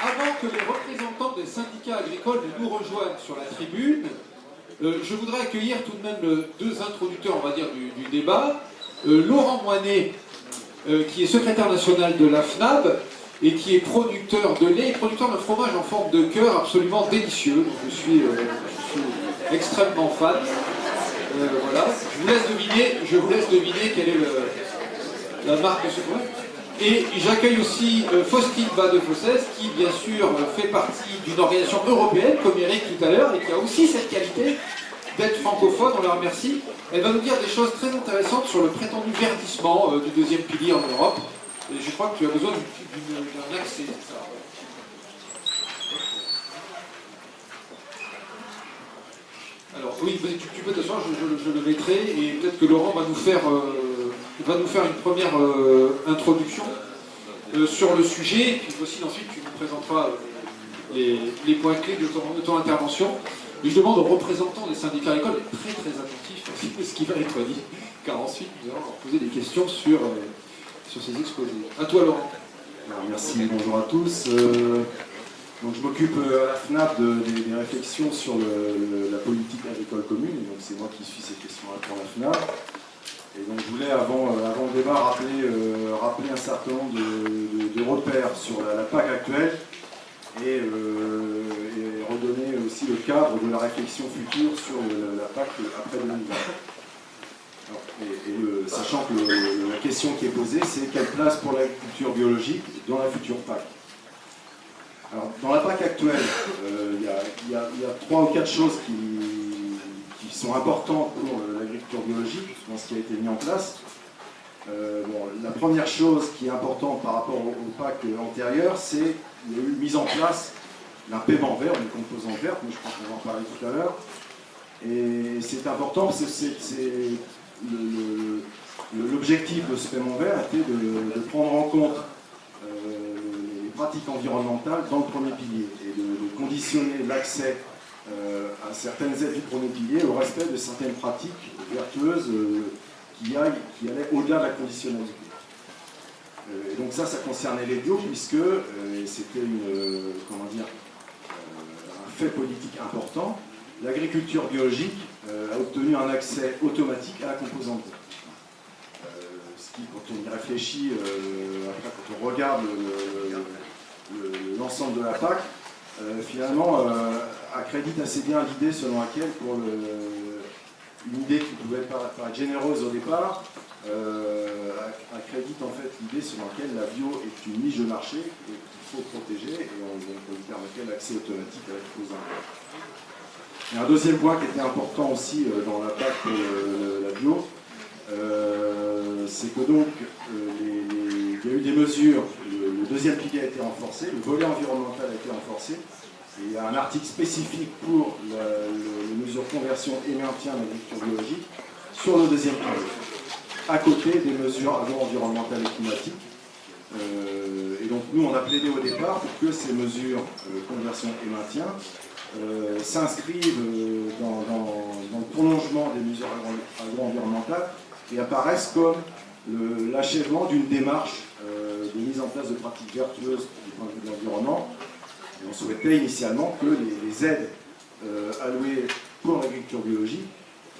Avant que les représentants des syndicats agricoles nous rejoignent sur la tribune, je voudrais accueillir tout de même deux introducteurs, on va dire, du débat. Laurent Moinet, qui est secrétaire national de la FNAB et qui est producteur de lait et producteur d'un fromage en forme de cœur absolument délicieux. Donc je suis extrêmement fan. Voilà. Je vous laisse deviner quelle est la marque de ce fromage. Et j'accueille aussi Faustine Bas-de-Fossès, qui bien sûr fait partie d'une organisation européenne, comme Eric tout à l'heure, et qui a aussi cette qualité d'être francophone, on la remercie. Elle va nous dire des choses très intéressantes sur le prétendu verdissement du deuxième pilier en Europe. Et je crois que tu as besoin d'un accès, c'est ça. Alors oui, tu peux t'asseoir, je le mettrai, et peut-être que Laurent va nous faire une première introduction sur le sujet, et puis aussi ensuite tu nous présenteras les points clés de ton intervention. Et je demande aux représentants des syndicats agricoles d'être très très attentifs à ce qui va être dit, car ensuite nous allons leur poser des questions sur ces exposés. À toi Laurent. Alors, merci, bonjour à tous. Donc, je m'occupe à la FNAB des réflexions sur la politique agricole commune, et donc c'est moi qui suis ces questions-là pour la FNAB. Et donc je voulais avant le débat rappeler un certain nombre de repères sur la PAC actuelle et redonner aussi le cadre de la réflexion future sur la PAC après 2020. Sachant que la question qui est posée, c'est quelle place pour l'agriculture biologique dans la future PAC. Alors, dans la PAC actuelle, il y a 3 ou 4 choses qui sont importantes pour l'agriculture biologique, dans ce qui a été mis en place. La première chose qui est importante par rapport au PAC antérieur, c'est qu'il y a eu mise en place d'un paiement vert, une composante verte, mais je crois qu'on va en parler tout à l'heure. Et c'est important parce que l'objectif de ce paiement vert était de prendre en compte les pratiques environnementales dans le premier pilier et de conditionner l'accès à certaines aides du premier pilier au respect de certaines pratiques vertueuses qui allaient au-delà de la conditionnalité. Et donc ça concernait les bio, puisque c'était un fait politique important. L'agriculture biologique a obtenu un accès automatique à la composante verte. Ce qui, quand on y réfléchit, après quand on regarde l'ensemble de la PAC, finalement accrédite assez bien l'idée selon laquelle, pour une idée qui pouvait paraître généreuse au départ, accrédite en fait l'idée selon laquelle la bio est une niche de marché qu'il faut protéger, et on lui permettrait l'accès automatique à la composante verte. Et un deuxième point qui était important aussi dans la PAC pour la bio, c'est que donc il y a eu des mesures, le deuxième pilier a été renforcé, le volet environnemental a été renforcé, et il y a un article spécifique pour les mesures conversion et maintien de l'agriculture biologique sur le deuxième pilier, à côté des mesures agro-environnementales et climatiques. Et donc nous on a plaidé au départ pour que ces mesures conversion et maintien s'inscrivent dans le prolongement des mesures agro-environnementales et apparaissent comme l'achèvement d'une démarche de mise en place de pratiques vertueuses du point de vue de l'environnement. Et on souhaitait initialement que les aides allouées pour l'agriculture biologique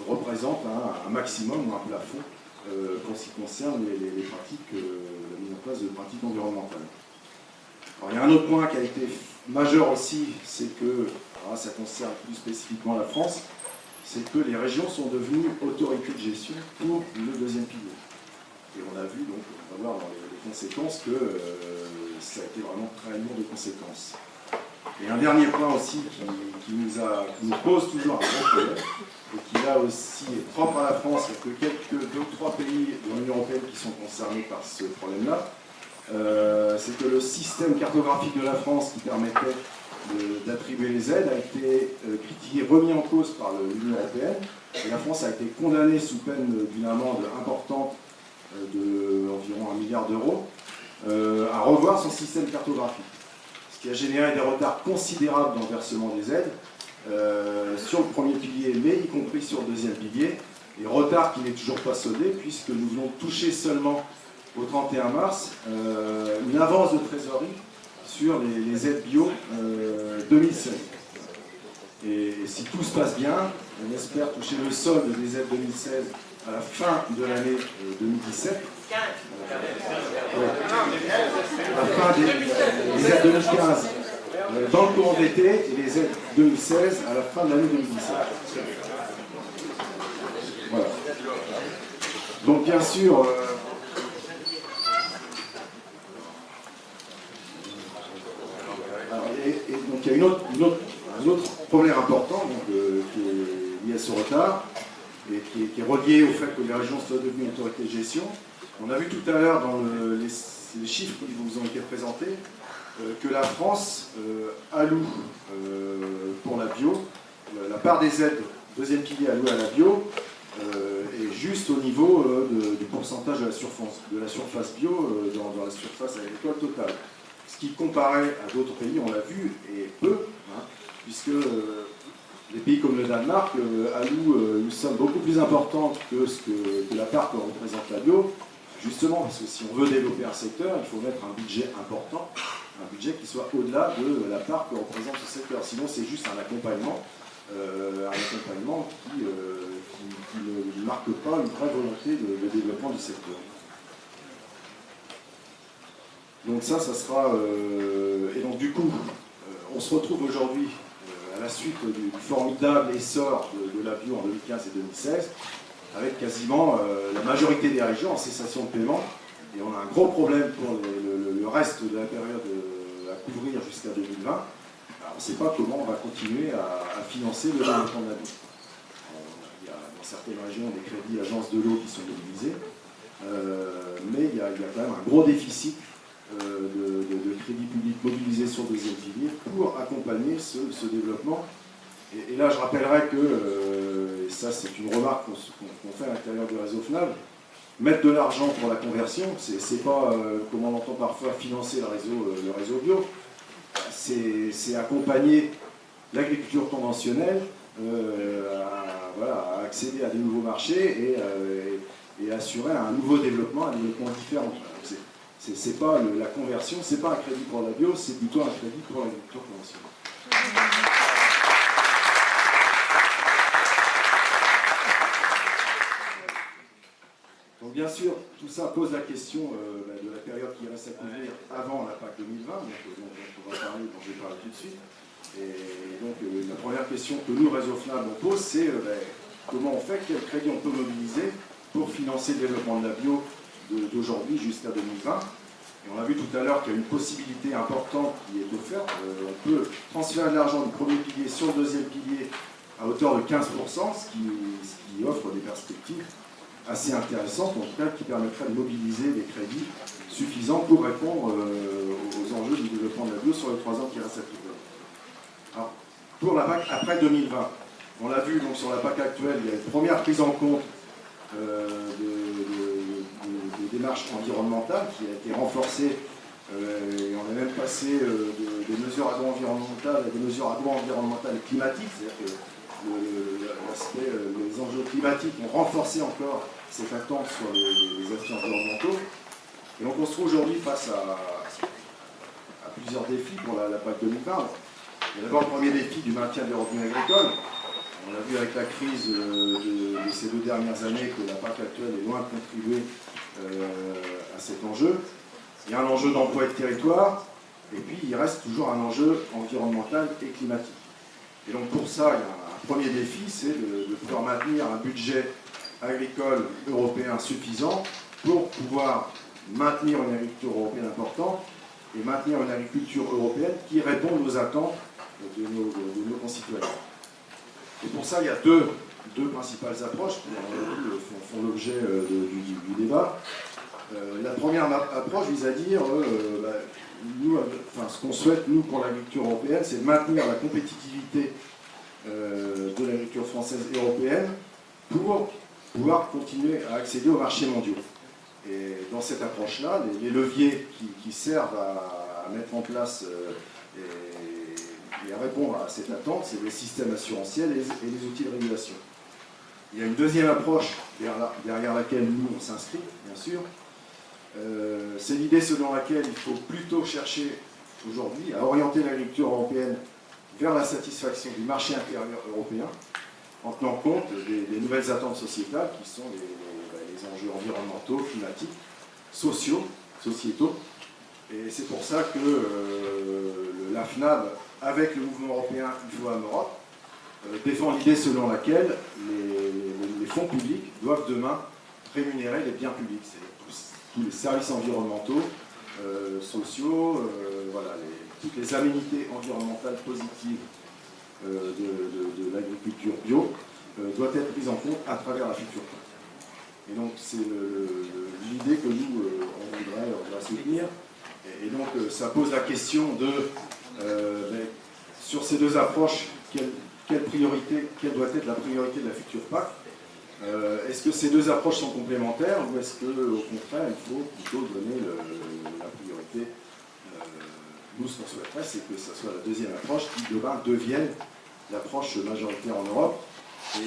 représentent un maximum ou un plafond pour ce qui concerne les pratiques, la mise en place de pratiques environnementales. Alors, il y a un autre point qui a été majeur aussi, c'est que, alors là, ça concerne plus spécifiquement la France, c'est que les régions sont devenues autorités de gestion pour le deuxième pilier. Et on a vu, donc, on va voir dans les conséquences que ça a été vraiment très lourd de conséquences. Et un dernier point aussi qui nous pose toujours un gros problème, et qui là aussi est propre à la France, il n'y a que quelques 2 ou 3 pays de l'Union européenne qui sont concernés par ce problème-là, c'est que le système cartographique de la France qui permettait d'attribuer les aides a été critiqué, remis en cause par l'Union européenne, et la France a été condamnée sous peine d'une amende importante d'environ 1 milliard d'euros à revoir son système cartographique, ce qui a généré des retards considérables dans le versement des aides sur le premier pilier, mais y compris sur le deuxième pilier, et retard qui n'est toujours pas soldé, puisque nous venons de toucher seulement au 31 mars une avance de trésorerie sur les aides bio 2016. Et si tout se passe bien, on espère toucher le solde des aides 2016 à la fin de l'année 2017. La fin des aides 2015 dans le courant de l'été et les aides 2016 à la fin de l'année 2017. Voilà. Donc bien sûr, donc il y a un autre problème important donc, qui est lié à ce retard et qui est relié au fait que les régions soient devenues une autorité de gestion. On a vu tout à l'heure dans les chiffres qui vous ont été présentés que la France alloue pour la bio, la part des aides, deuxième pilier alloué à la bio, est juste au niveau du pourcentage de la surface bio dans la surface agricole totale. Ce qui, comparé à d'autres pays, on l'a vu, est peu, hein, puisque les pays comme le Danemark allouent une somme beaucoup plus importante que la part que représente la bio, justement parce que si on veut développer un secteur, il faut mettre un budget important, un budget qui soit au-delà de la part que représente ce secteur. Sinon, c'est juste un accompagnement qui ne marque pas une vraie volonté de développement du secteur. Donc ça sera... et donc du coup, on se retrouve aujourd'hui, à la suite du formidable essor de la bio en 2015 et 2016, avec quasiment la majorité des régions en cessation de paiement. Et on a un gros problème pour le reste de la période à couvrir jusqu'à 2020. Alors, on ne sait pas comment on va continuer à financer le développement de la bio. Il y a dans certaines régions des crédits agences de l'eau qui sont mobilisés, mais il y a quand même un gros déficit de crédits publics mobilisés sur le deuxième pilier pour accompagner ce développement. Et là, je rappellerai que, et ça c'est une remarque qu'on fait à l'intérieur du réseau FNAB, mettre de l'argent pour la conversion, c'est pas, comme on l'entend parfois, financer le réseau bio, c'est accompagner l'agriculture conventionnelle à accéder à des nouveaux marchés et assurer un nouveau développement, un développement différent. C'est pas la conversion, c'est pas un crédit pour la bio, c'est plutôt un crédit pour l'agriculture conventionnelle. Donc bien sûr, tout ça pose la question de la période qui reste à couvrir avant la PAC 2020, dont on va parler, dont je vais parler tout de suite. Et donc la première question que nous, Réseau FNAB, on pose, c'est comment on fait, quel crédit on peut mobiliser pour financer le développement de la bio d'aujourd'hui jusqu'à 2020. Et on a vu tout à l'heure qu'il y a une possibilité importante qui est offerte. On peut transférer de l'argent du premier pilier sur le deuxième pilier à hauteur de 15%, ce qui offre des perspectives assez intéressantes, en tout cas qui permettraient de mobiliser des crédits suffisants pour répondre aux enjeux du développement de la bio sur les 3 ans qui restent à couvrir. Alors, pour la PAC après 2020, on l'a vu donc sur la PAC actuelle, il y a une première prise en compte des démarches environnementales qui a été renforcée et on est même passé des mesures agro-environnementales à des mesures agro-environnementales et climatiques, c'est-à-dire que les enjeux climatiques ont renforcé encore cette attente sur les aspects environnementaux. Et donc on se trouve aujourd'hui face à plusieurs défis pour la PAC 2020. Il y a d'abord le premier défi du maintien des revenus agricoles. On a vu avec la crise de ces 2 dernières années que la PAC actuelle est loin de contribuer à cet enjeu. Il y a un enjeu d'emploi et de territoire, et puis il reste toujours un enjeu environnemental et climatique. Et donc pour ça, il y a un premier défi, c'est de pouvoir maintenir un budget agricole européen suffisant pour pouvoir maintenir une agriculture européenne importante et maintenir une agriculture européenne qui réponde aux attentes de nos concitoyens. Et pour ça, il y a deux principales approches qui font l'objet du débat. La première approche vise à dire, ce qu'on souhaite, nous, pour l'agriculture européenne, c'est de maintenir la compétitivité de l'agriculture française et européenne pour pouvoir continuer à accéder aux marchés mondiaux. Et dans cette approche-là, les leviers qui servent à mettre en place et à répondre à cette attente, c'est les systèmes assurantiels et les outils de régulation. Il y a une deuxième approche derrière laquelle nous on s'inscrit, bien sûr. C'est l'idée selon laquelle il faut plutôt chercher aujourd'hui à orienter l'agriculture européenne vers la satisfaction du marché intérieur européen, en tenant compte des nouvelles attentes sociétales qui sont les enjeux environnementaux, climatiques, sociétaux. Et c'est pour ça que la FNAB, avec le mouvement européen Il faut en Europe, défend l'idée selon laquelle les fonds publics doivent demain rémunérer les biens publics, c'est-à-dire tous les services environnementaux, sociaux, voilà, toutes les aménités environnementales positives de l'agriculture bio doivent être prises en compte à travers la future PAC. Et donc c'est l'idée que nous on voudrait soutenir. Et donc ça pose la question de, sur ces deux approches, quelle doit être la priorité de la future PAC? Est-ce que ces deux approches sont complémentaires ou est-ce qu'au contraire il faut plutôt donner la priorité? Nous, ce qu'on souhaiterait, c'est que ce soit la deuxième approche qui demain devienne l'approche majoritaire en Europe. Et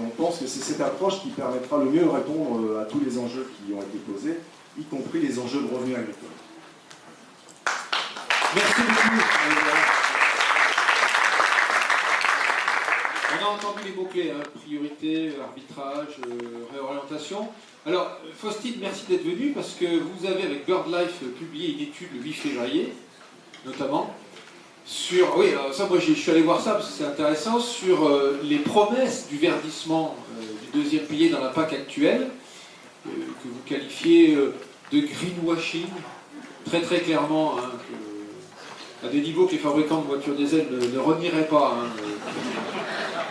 on pense que c'est cette approche qui permettra le mieux de répondre à tous les enjeux qui ont été posés, y compris les enjeux de revenus agricoles. Merci beaucoup. On a entendu les mots-clés, hein, priorité, arbitrage, réorientation. Alors, Faustine, merci d'être venue parce que vous avez, avec BirdLife, publié une étude le 8 février, notamment, sur... Oui, alors ça, moi, je suis allé voir ça parce que c'est intéressant, sur les promesses du verdissement du deuxième pilier dans la PAC actuelle, que vous qualifiez de greenwashing, très très clairement, hein, à des niveaux que les fabricants de voitures diesel ne renieraient pas, hein,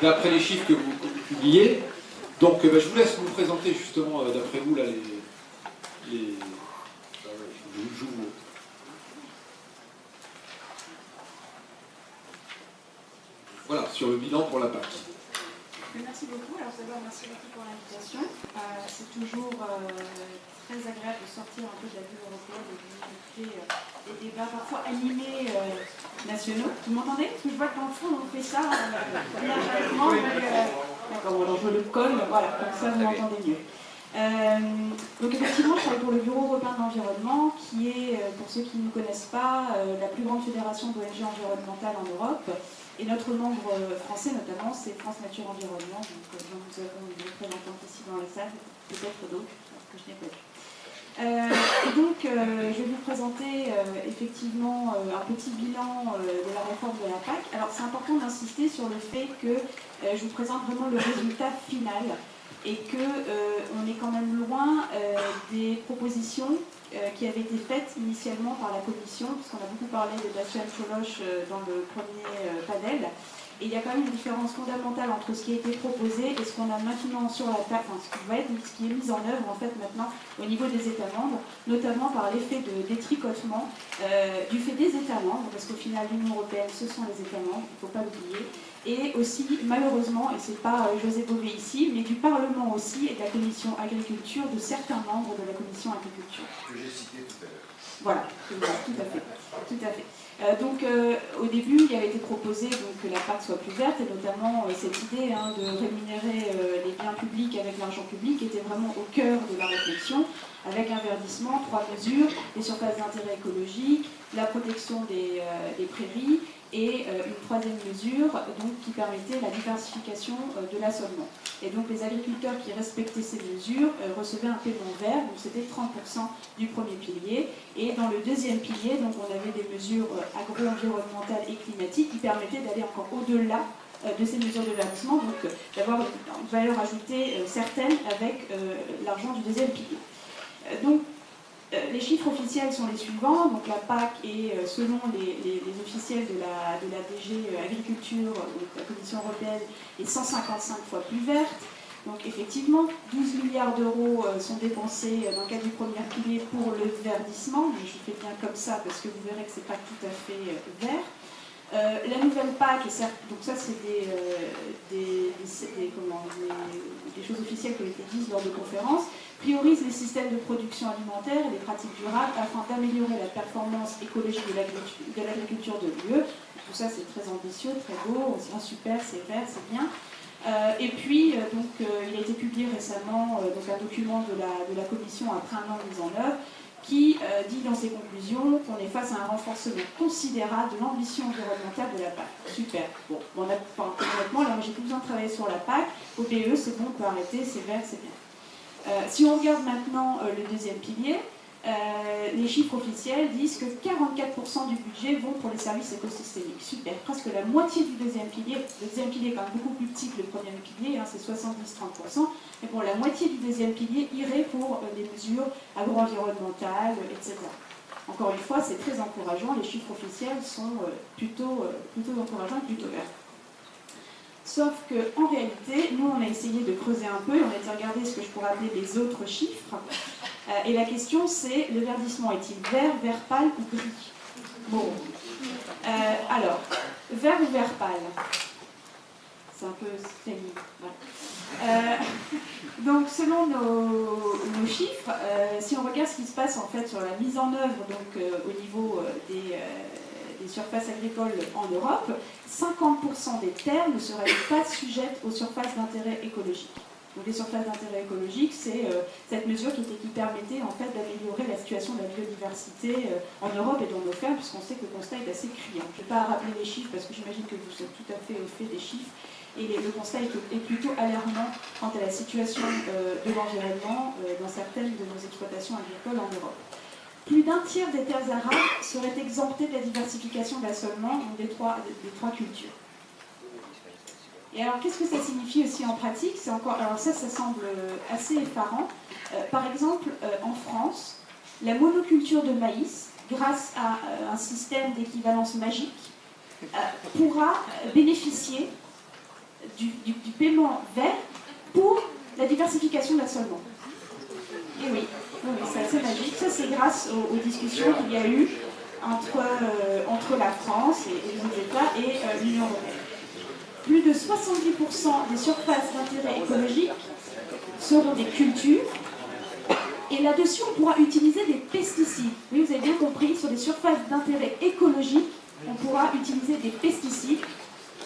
d'après les chiffres que vous publiez. Donc je vous laisse vous présenter justement, d'après vous, là, voilà, sur le bilan pour la PAC. Merci beaucoup. Alors d'abord, merci beaucoup pour l'invitation. C'est toujours très agréable de sortir un peu de la bulle européenne et d'écouter des débats parfois animés nationaux. Vous m'entendez? Parce que je vois que dans le fond, on fait ça naturellement. D'accord, alors je le colle, voilà, comme ça vous m'entendez mieux. Donc effectivement, je travaille pour le Bureau européen de l'environnement, qui est, pour ceux qui ne connaissent pas, la plus grande fédération d'ONG environnementales en Europe. Et notre membre français, notamment, c'est France Nature Environnement, donc nous avons une représentante ici dans la salle, peut-être d'autres, que je n'ai pas vu. Et donc, je vais vous présenter effectivement un petit bilan de la réforme de la PAC. Alors, c'est important d'insister sur le fait que je vous présente vraiment le résultat final et qu'on est quand même loin des propositions qui avaient été faites initialement par la Commission, puisqu'on a beaucoup parlé de Dacian Cioloș dans le premier panel. Et il y a quand même une différence fondamentale entre ce qui a été proposé et ce qu'on a maintenant sur la table, enfin, ce qui est mis en œuvre en fait maintenant au niveau des États membres, notamment par l'effet de détricotement du fait des États membres, parce qu'au final l'Union européenne ce sont les États membres, il ne faut pas l'oublier, et aussi malheureusement, et c'est pas José Bové ici, mais du Parlement aussi et de la Commission Agriculture, de certains membres de la Commission Agriculture. Que j'ai cité tout à l'heure. Voilà, tout à fait. Tout à fait. Donc au début, il avait été proposé que la PAC soit plus verte, et notamment cette idée de rémunérer les biens publics avec l'argent public était vraiment au cœur de la réflexion, avec un verdissement, 3 mesures, les surfaces d'intérêt écologique, la protection des prairies, et une troisième mesure donc, qui permettait la diversification de l'assolement. Et donc les agriculteurs qui respectaient ces mesures recevaient un paiement vert, donc c'était 30% du premier pilier. Et dans le deuxième pilier, donc on avait des mesures agro-environnementales et climatiques qui permettaient d'aller encore au-delà de ces mesures de verdissement, donc d'avoir une valeur ajoutée certaine avec l'argent du deuxième pilier. Donc les chiffres officiels sont les suivants. Donc la PAC est, selon les officiels de la DG Agriculture, donc la Commission européenne, est 155 fois plus verte. Donc effectivement, 12 milliards d'euros sont dépensés dans le cadre du premier pilier pour le verdissement, mais je fais bien comme ça parce que vous verrez que ce n'est pas tout à fait vert. La nouvelle PAC, donc ça c'est des choses officielles qui ont été dites lors de conférences, priorise les systèmes de production alimentaire et les pratiques durables afin d'améliorer la performance écologique de l'agriculture de l'UE. Tout ça c'est très ambitieux, très beau, c'est super, c'est vert, c'est bien. Et puis, il a été publié récemment un document de la Commission après un an de mise en œuvre qui dit dans ses conclusions qu'on est face à un renforcement considérable de l'ambition environnementale de la PAC. Super. Bon, honnêtement, là, j'ai plus besoin de travailler sur la PAC. Au PE, c'est bon, on peut arrêter, c'est vert, c'est bien. Si on regarde maintenant le deuxième pilier, les chiffres officiels disent que 44% du budget vont pour les services écosystémiques. Super, presque la moitié du deuxième pilier. Le deuxième pilier est quand même beaucoup plus petit que le premier pilier, hein, c'est 70-30%. Mais bon, la moitié du deuxième pilier irait pour des mesures agro-environnementales, etc. Encore une fois, c'est très encourageant. Les chiffres officiels sont plutôt encourageants et plutôt verts. Sauf qu'en réalité, nous, on a essayé de creuser un peu et on a été regarder ce que je pourrais appeler les autres chiffres. Et la question, c'est, le verdissement est-il vert, vert pâle ou gris? Bon. Alors, vert ou vert pâle? C'est un peu pénible. Ouais. Donc, selon nos chiffres, si on regarde ce qui se passe en fait sur la mise en œuvre donc, au niveau des surfaces agricoles en Europe, 50% des terres ne seraient pas sujettes aux surfaces d'intérêt écologique. Donc les surfaces d'intérêt écologique, c'est cette mesure qui permettait en fait d'améliorer la situation de la biodiversité en Europe et dans nos fermes, puisqu'on sait que le constat est assez criant. Je ne vais pas rappeler les chiffres parce que j'imagine que vous êtes tout à fait au fait des chiffres. Et le constat est plutôt alarmant quant à la situation de l'environnement dans certaines de nos exploitations agricoles en Europe. Plus d'un tiers des terres arables seraient exemptées de la diversification d'assolement des trois cultures. Et alors, qu'est-ce que ça signifie aussi en pratique? Alors ça semble assez effarant. Par exemple, en France, la monoculture de maïs, grâce à un système d'équivalence magique, pourra bénéficier du paiement vert pour la diversification de l'assolement. Et oui, c'est assez magique. Ça, c'est grâce aux discussions qu'il y a eu entre la France et les autres États et l'Union européenne. Plus de 70% des surfaces d'intérêt écologique seront des cultures. Et là-dessus, on pourra utiliser des pesticides. Oui, vous avez bien compris, sur des surfaces d'intérêt écologique, on pourra utiliser des pesticides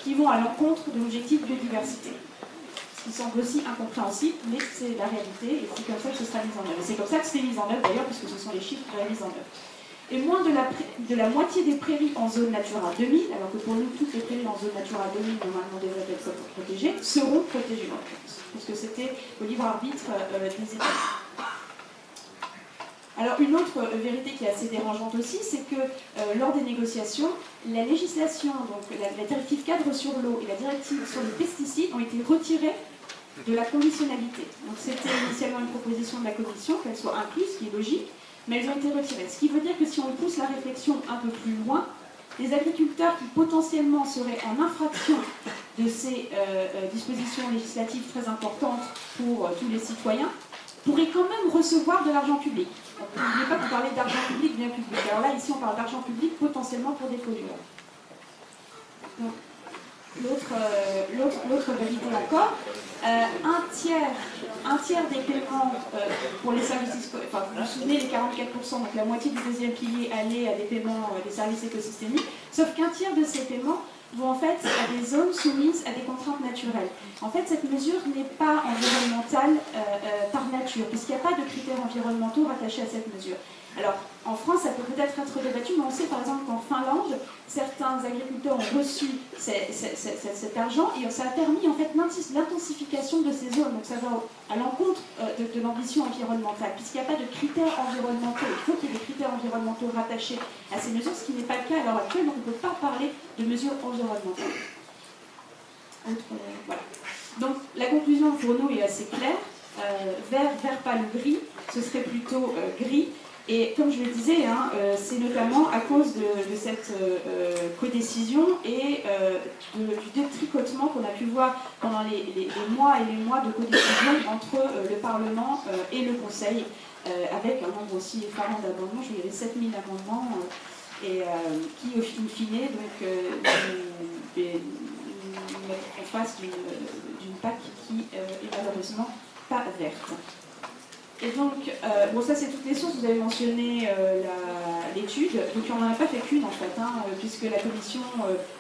qui vont à l'encontre de l'objectif biodiversité. Ce qui semble aussi incompréhensible, mais c'est la réalité, et c'est comme ça que ce sera mis en œuvre. C'est comme ça que c'est mis en œuvre d'ailleurs, puisque ce sont les chiffres de la mise en œuvre. Et moins de la moitié des prairies en zone Natura 2000, alors que pour nous, toutes les prairies en zone Natura 2000, normalement des appels protégées, seront protégées en France, puisque c'était au libre arbitre des États. Alors une autre vérité qui est assez dérangeante aussi, c'est que lors des négociations, la législation, donc la directive cadre sur l'eau et la directive sur les pesticides ont été retirées de la conditionnalité. Donc c'était initialement une proposition de la Commission, qu'elle soit incluse, ce qui est logique, mais elles ont été retirées. Ce qui veut dire que si on pousse la réflexion un peu plus loin, les agriculteurs qui potentiellement seraient en infraction de ces dispositions législatives très importantes pour tous les citoyens, pourraient quand même recevoir de l'argent public. N'oubliez pas que vous parlez d'argent public, bien public. Alors là, ici, on parle d'argent public potentiellement pour des pollueurs. L'autre vérité encore, un tiers des paiements pour les services, enfin vous vous souvenez, les 44%, donc la moitié du deuxième pilier allait à des paiements des services écosystémiques, sauf qu'un tiers de ces paiements vont en fait à des zones soumises à des contraintes naturelles. En fait, cette mesure n'est pas environnementale par nature, puisqu'il n'y a pas de critères environnementaux rattachés à cette mesure. Alors, en France, ça peut peut-être être débattu, mais on sait par exemple qu'en Finlande, certains agriculteurs ont reçu cet argent et ça a permis en fait l'intensification de ces zones. Donc ça va à l'encontre de l'ambition environnementale, puisqu'il n'y a pas de critères environnementaux. Il faut qu'il y ait des critères environnementaux rattachés à ces mesures, ce qui n'est pas le cas à l'heure actuelle, donc on ne peut pas parler de mesures environnementales. Voilà. Donc la conclusion pour nous est assez claire. Vert pâle ou gris, ce serait plutôt gris. Et comme je le disais, hein, c'est notamment à cause de cette codécision et du détricotement qu'on a pu voir pendant les mois et les mois de codécision entre le Parlement et le Conseil, avec un nombre aussi effarant d'amendements. Il y avait 7000 amendements et qui, au fine, donc, mettent en face d'une PAC qui est malheureusement pas verte. Et donc, bon, ça c'est toutes les sources, vous avez mentionné l'étude, donc on n'en a pas fait qu'une en fait, hein, puisque la commission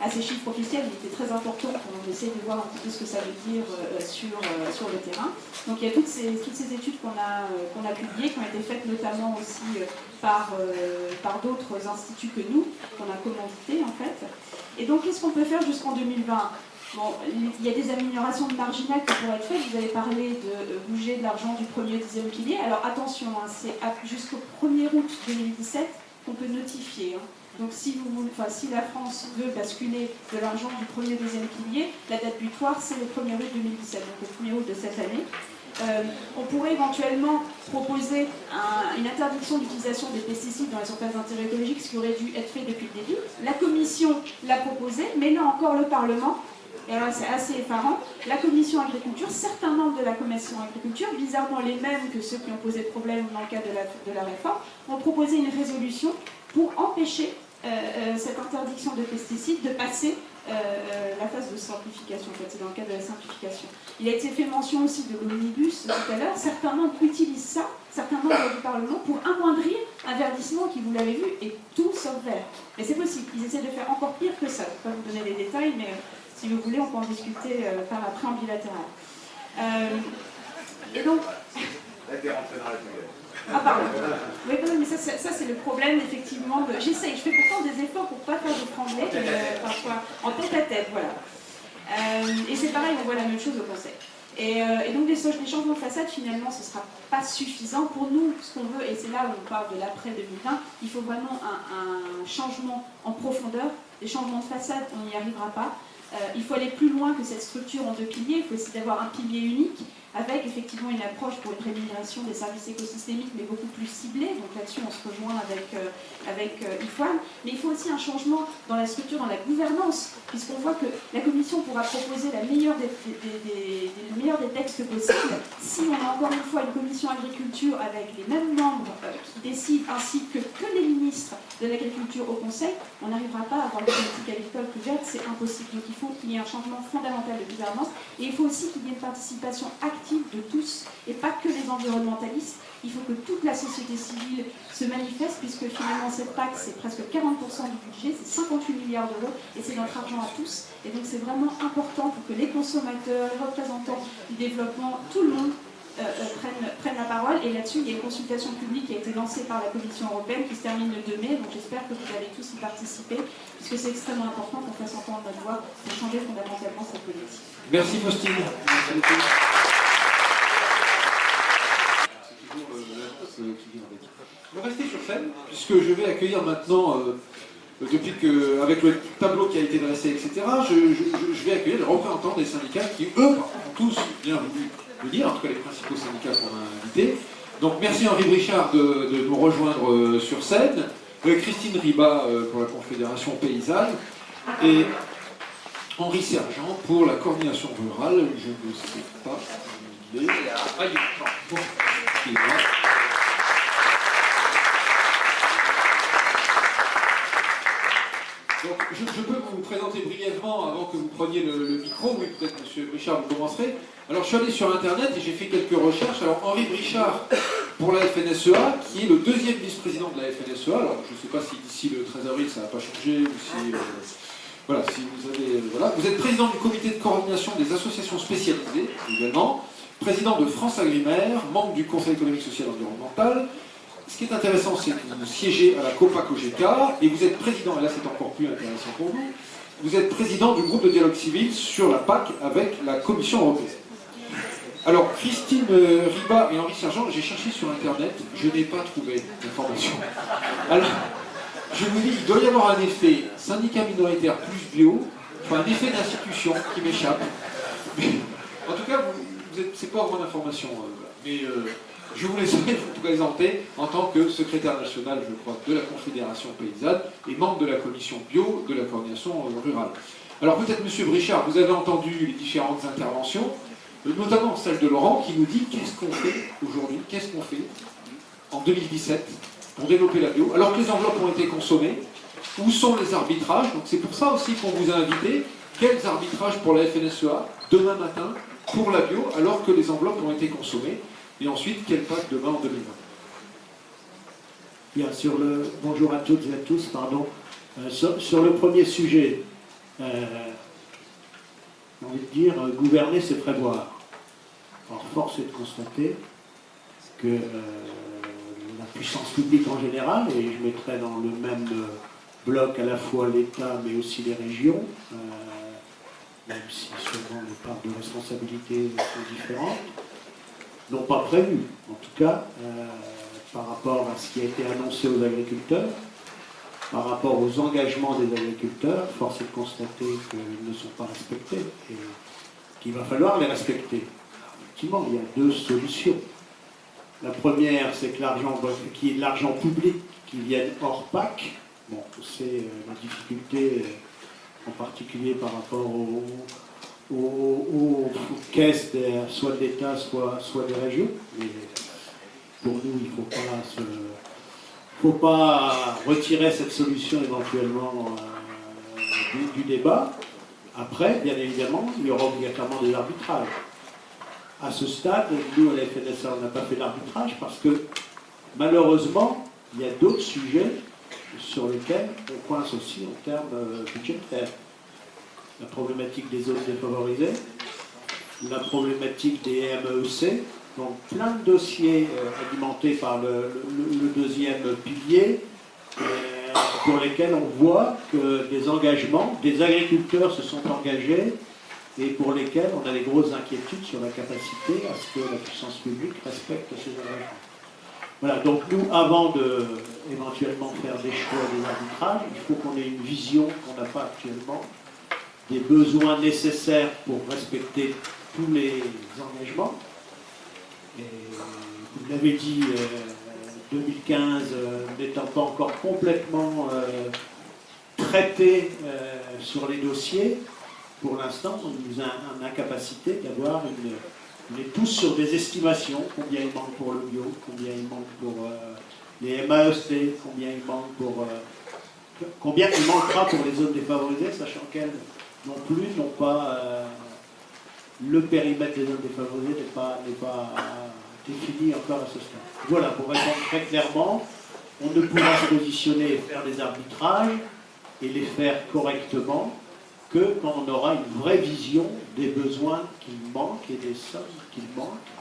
a ses chiffres officiels, il était très important qu'on essaie de voir un petit peu ce que ça veut dire sur le terrain. Donc il y a toutes ces études qu'on a publiées, qui ont été faites notamment aussi par d'autres instituts que nous, qu'on a commandité en fait. Et donc qu'est-ce qu'on peut faire jusqu'en 2020 ? Bon, il y a des améliorations marginales qui pourraient être faites. Vous avez parlé de bouger de l'argent du premier et deuxième pilier. Alors attention, hein, c'est jusqu'au 1er août 2017 qu'on peut notifier. Hein. Donc si la France veut basculer de l'argent du premier et deuxième pilier, la date butoir c'est le 1er août 2017, donc le 1er août de cette année. On pourrait éventuellement proposer une interdiction d'utilisation des pesticides dans les surfaces d'intérêt écologique, ce qui aurait dû être fait depuis le début. La Commission l'a proposé, mais là encore le Parlement. Et alors c'est assez effarant, la commission agriculture, certains membres de la commission agriculture, bizarrement les mêmes que ceux qui ont posé problème dans le cadre de la réforme, ont proposé une résolution pour empêcher cette interdiction de pesticides de passer la phase de simplification. En fait, c'est dans le cadre de la simplification. Il a été fait mention aussi de l'omnibus tout à l'heure. Certains membres utilisent ça, certains membres du Parlement, pour amoindrir un verdissement qui, vous l'avez vu, est tout sauf vert. Mais c'est possible, ils essaient de faire encore pire que ça. Je ne vais pas vous donner les détails, mais si vous voulez, on peut en discuter par après en bilatéral. Et donc... Ah pardon. Oui, mais ça c'est le problème, effectivement. J'essaye, je fais pourtant des efforts pour ne pas faire de trembler, parfois en tête à tête, voilà. Et c'est pareil, on voit la même chose au Conseil. Et donc les changements de façade, finalement, ce ne sera pas suffisant. Pour nous, ce qu'on veut, et c'est là où on parle de l'après 2020, il faut vraiment un changement en profondeur. Les changements de façade, on n'y arrivera pas. Il faut aller plus loin que cette structure en 2 piliers. Il faut essayer d'avoir un pilier unique avec effectivement une approche pour une rémunération des services écosystémiques, mais beaucoup plus ciblée. Donc là-dessus, on se rejoint avec IFOAM. Mais il faut aussi un changement dans la structure, dans la gouvernance, puisqu'on voit que la Commission pourra proposer le meilleur des textes possibles. Si on a encore une fois une commission agriculture avec les mêmes membres qui décident, ainsi que les ministres de l'agriculture au Conseil, on n'arrivera pas à avoir une politique agricole plus verte, c'est impossible. Donc il faut qu'il y ait un changement fondamental de gouvernance, et il faut aussi qu'il y ait une participation active de tous, et pas que les environnementalistes. Il faut que toute la société civile se manifeste, puisque finalement cette PAC, c'est presque 40% du budget, c'est 58 milliards d'euros, et c'est notre argent à tous. Et donc c'est vraiment important pour que les consommateurs, les représentants du développement, tout le monde prennent la parole. Et là-dessus, il y a une consultation publique qui a été lancée par la Commission européenne qui se termine le 2 mai, donc j'espère que vous allez tous y participer, puisque c'est extrêmement important qu'on fasse entendre notre voix pour changer fondamentalement cette politique. Merci Faustine. Merci beaucoup. Je vais rester sur scène, puisque je vais accueillir maintenant, depuis que, avec le tableau qui a été dressé, etc., je vais accueillir les représentants des syndicats qui, eux, ont tous bien voulu le dire, en tout cas les principaux syndicats qu'on a invités. Donc merci Henri Brichard de nous rejoindre sur scène, Christine Riba pour la Confédération Paysanne, et Henri Sergent pour la coordination rurale. Je ne sais pas où il est. Ah, il est là. Bon, il est là. Donc, je peux vous présenter brièvement avant que vous preniez le micro. Oui, peut-être, M. Brichard, vous commencerez. Alors, je suis allé sur Internet et j'ai fait quelques recherches. Alors, Henri Brichard pour la FNSEA, qui est le 2e vice-président de la FNSEA. Alors, je ne sais pas si d'ici le 13 avril, ça n'a pas changé, ou si... voilà, si vous avez... voilà. Vous êtes président du comité de coordination des associations spécialisées, également. Président de France Agrimaire, membre du Conseil économique, social et environnemental. Ce qui est intéressant, c'est que vous siégez à la COPA-COGECA et vous êtes président, et là c'est encore plus intéressant pour vous êtes président du groupe de dialogue civil sur la PAC avec la Commission européenne. Alors, Christine Riba et Henri Sergent, j'ai cherché sur Internet, je n'ai pas trouvé d'informations. Alors, je vous dis, il doit y avoir un effet syndicat minoritaire plus bio, enfin un effet d'institution qui m'échappe. Mais, en tout cas, c'est pas vraiment d'information. Mais je vous laisserai vous présenter en tant que secrétaire national, je crois, de la Confédération Paysanne et membre de la commission bio de la coordination rurale. Alors peut-être, Monsieur Brichard, vous avez entendu les différentes interventions, notamment celle de Laurent, qui nous dit qu'est-ce qu'on fait aujourd'hui, qu'est-ce qu'on fait en 2017 pour développer la bio, alors que les enveloppes ont été consommées, où sont les arbitrages? Donc c'est pour ça aussi qu'on vous a invité. Quels arbitrages pour la FNSEA demain matin pour la bio, alors que les enveloppes ont été consommées? Et ensuite, quelle PAC demain en 2020? Bien, bonjour à toutes et à tous, pardon. Sur le premier sujet, j'ai envie de dire, gouverner, c'est prévoir. Alors, force est de constater que la puissance publique en général, et je mettrai dans le même bloc à la fois l'État mais aussi les régions, même si souvent les parts de responsabilité sont différentes, n'ont pas prévu, en tout cas, par rapport à ce qui a été annoncé aux agriculteurs, par rapport aux engagements des agriculteurs, force est de constater qu'ils ne sont pas respectés et qu'il va falloir les respecter. Effectivement, il y a deux solutions. La première, c'est que qu'il y ait de l'argent public qui vienne hors PAC. Bon, c'est la difficulté, en particulier par rapport aux caisses soit de l'État, soit des régions. Mais pour nous, il ne faut pas retirer cette solution éventuellement du débat. Après, bien évidemment, il y aura obligatoirement des arbitrages. À ce stade, nous, à la FNSA, on n'a pas fait d'arbitrage parce que, malheureusement, il y a d'autres sujets sur lesquels on coince aussi en termes budgétaires. La problématique des zones défavorisées, la problématique des MEEC, donc plein de dossiers alimentés par le deuxième pilier, pour lesquels on voit que des engagements, des agriculteurs se sont engagés et pour lesquels on a des grosses inquiétudes sur la capacité à ce que la puissance publique respecte ces engagements. Voilà, donc nous, avant de éventuellement faire des choix, des arbitrages, il faut qu'on ait une vision qu'on n'a pas actuellement, des besoins nécessaires pour respecter tous les engagements. Et vous l'avez dit, 2015 n'étant pas encore complètement traité sur les dossiers, pour l'instant, on nous a une incapacité d'avoir on est tous sur des estimations, combien il manque pour le bio, combien il manque pour les MAEC, combien il manque combien il manquera pour les zones défavorisées, sachant qu'elles non plus n'ont pas le périmètre des zones défavorisées n'est pas défini encore à ce stade. Voilà, pour répondre très clairement, on ne pourra se positionner et faire des arbitrages et les faire correctement que quand on aura une vraie vision des besoins qui manquent et des sommes qui manquent,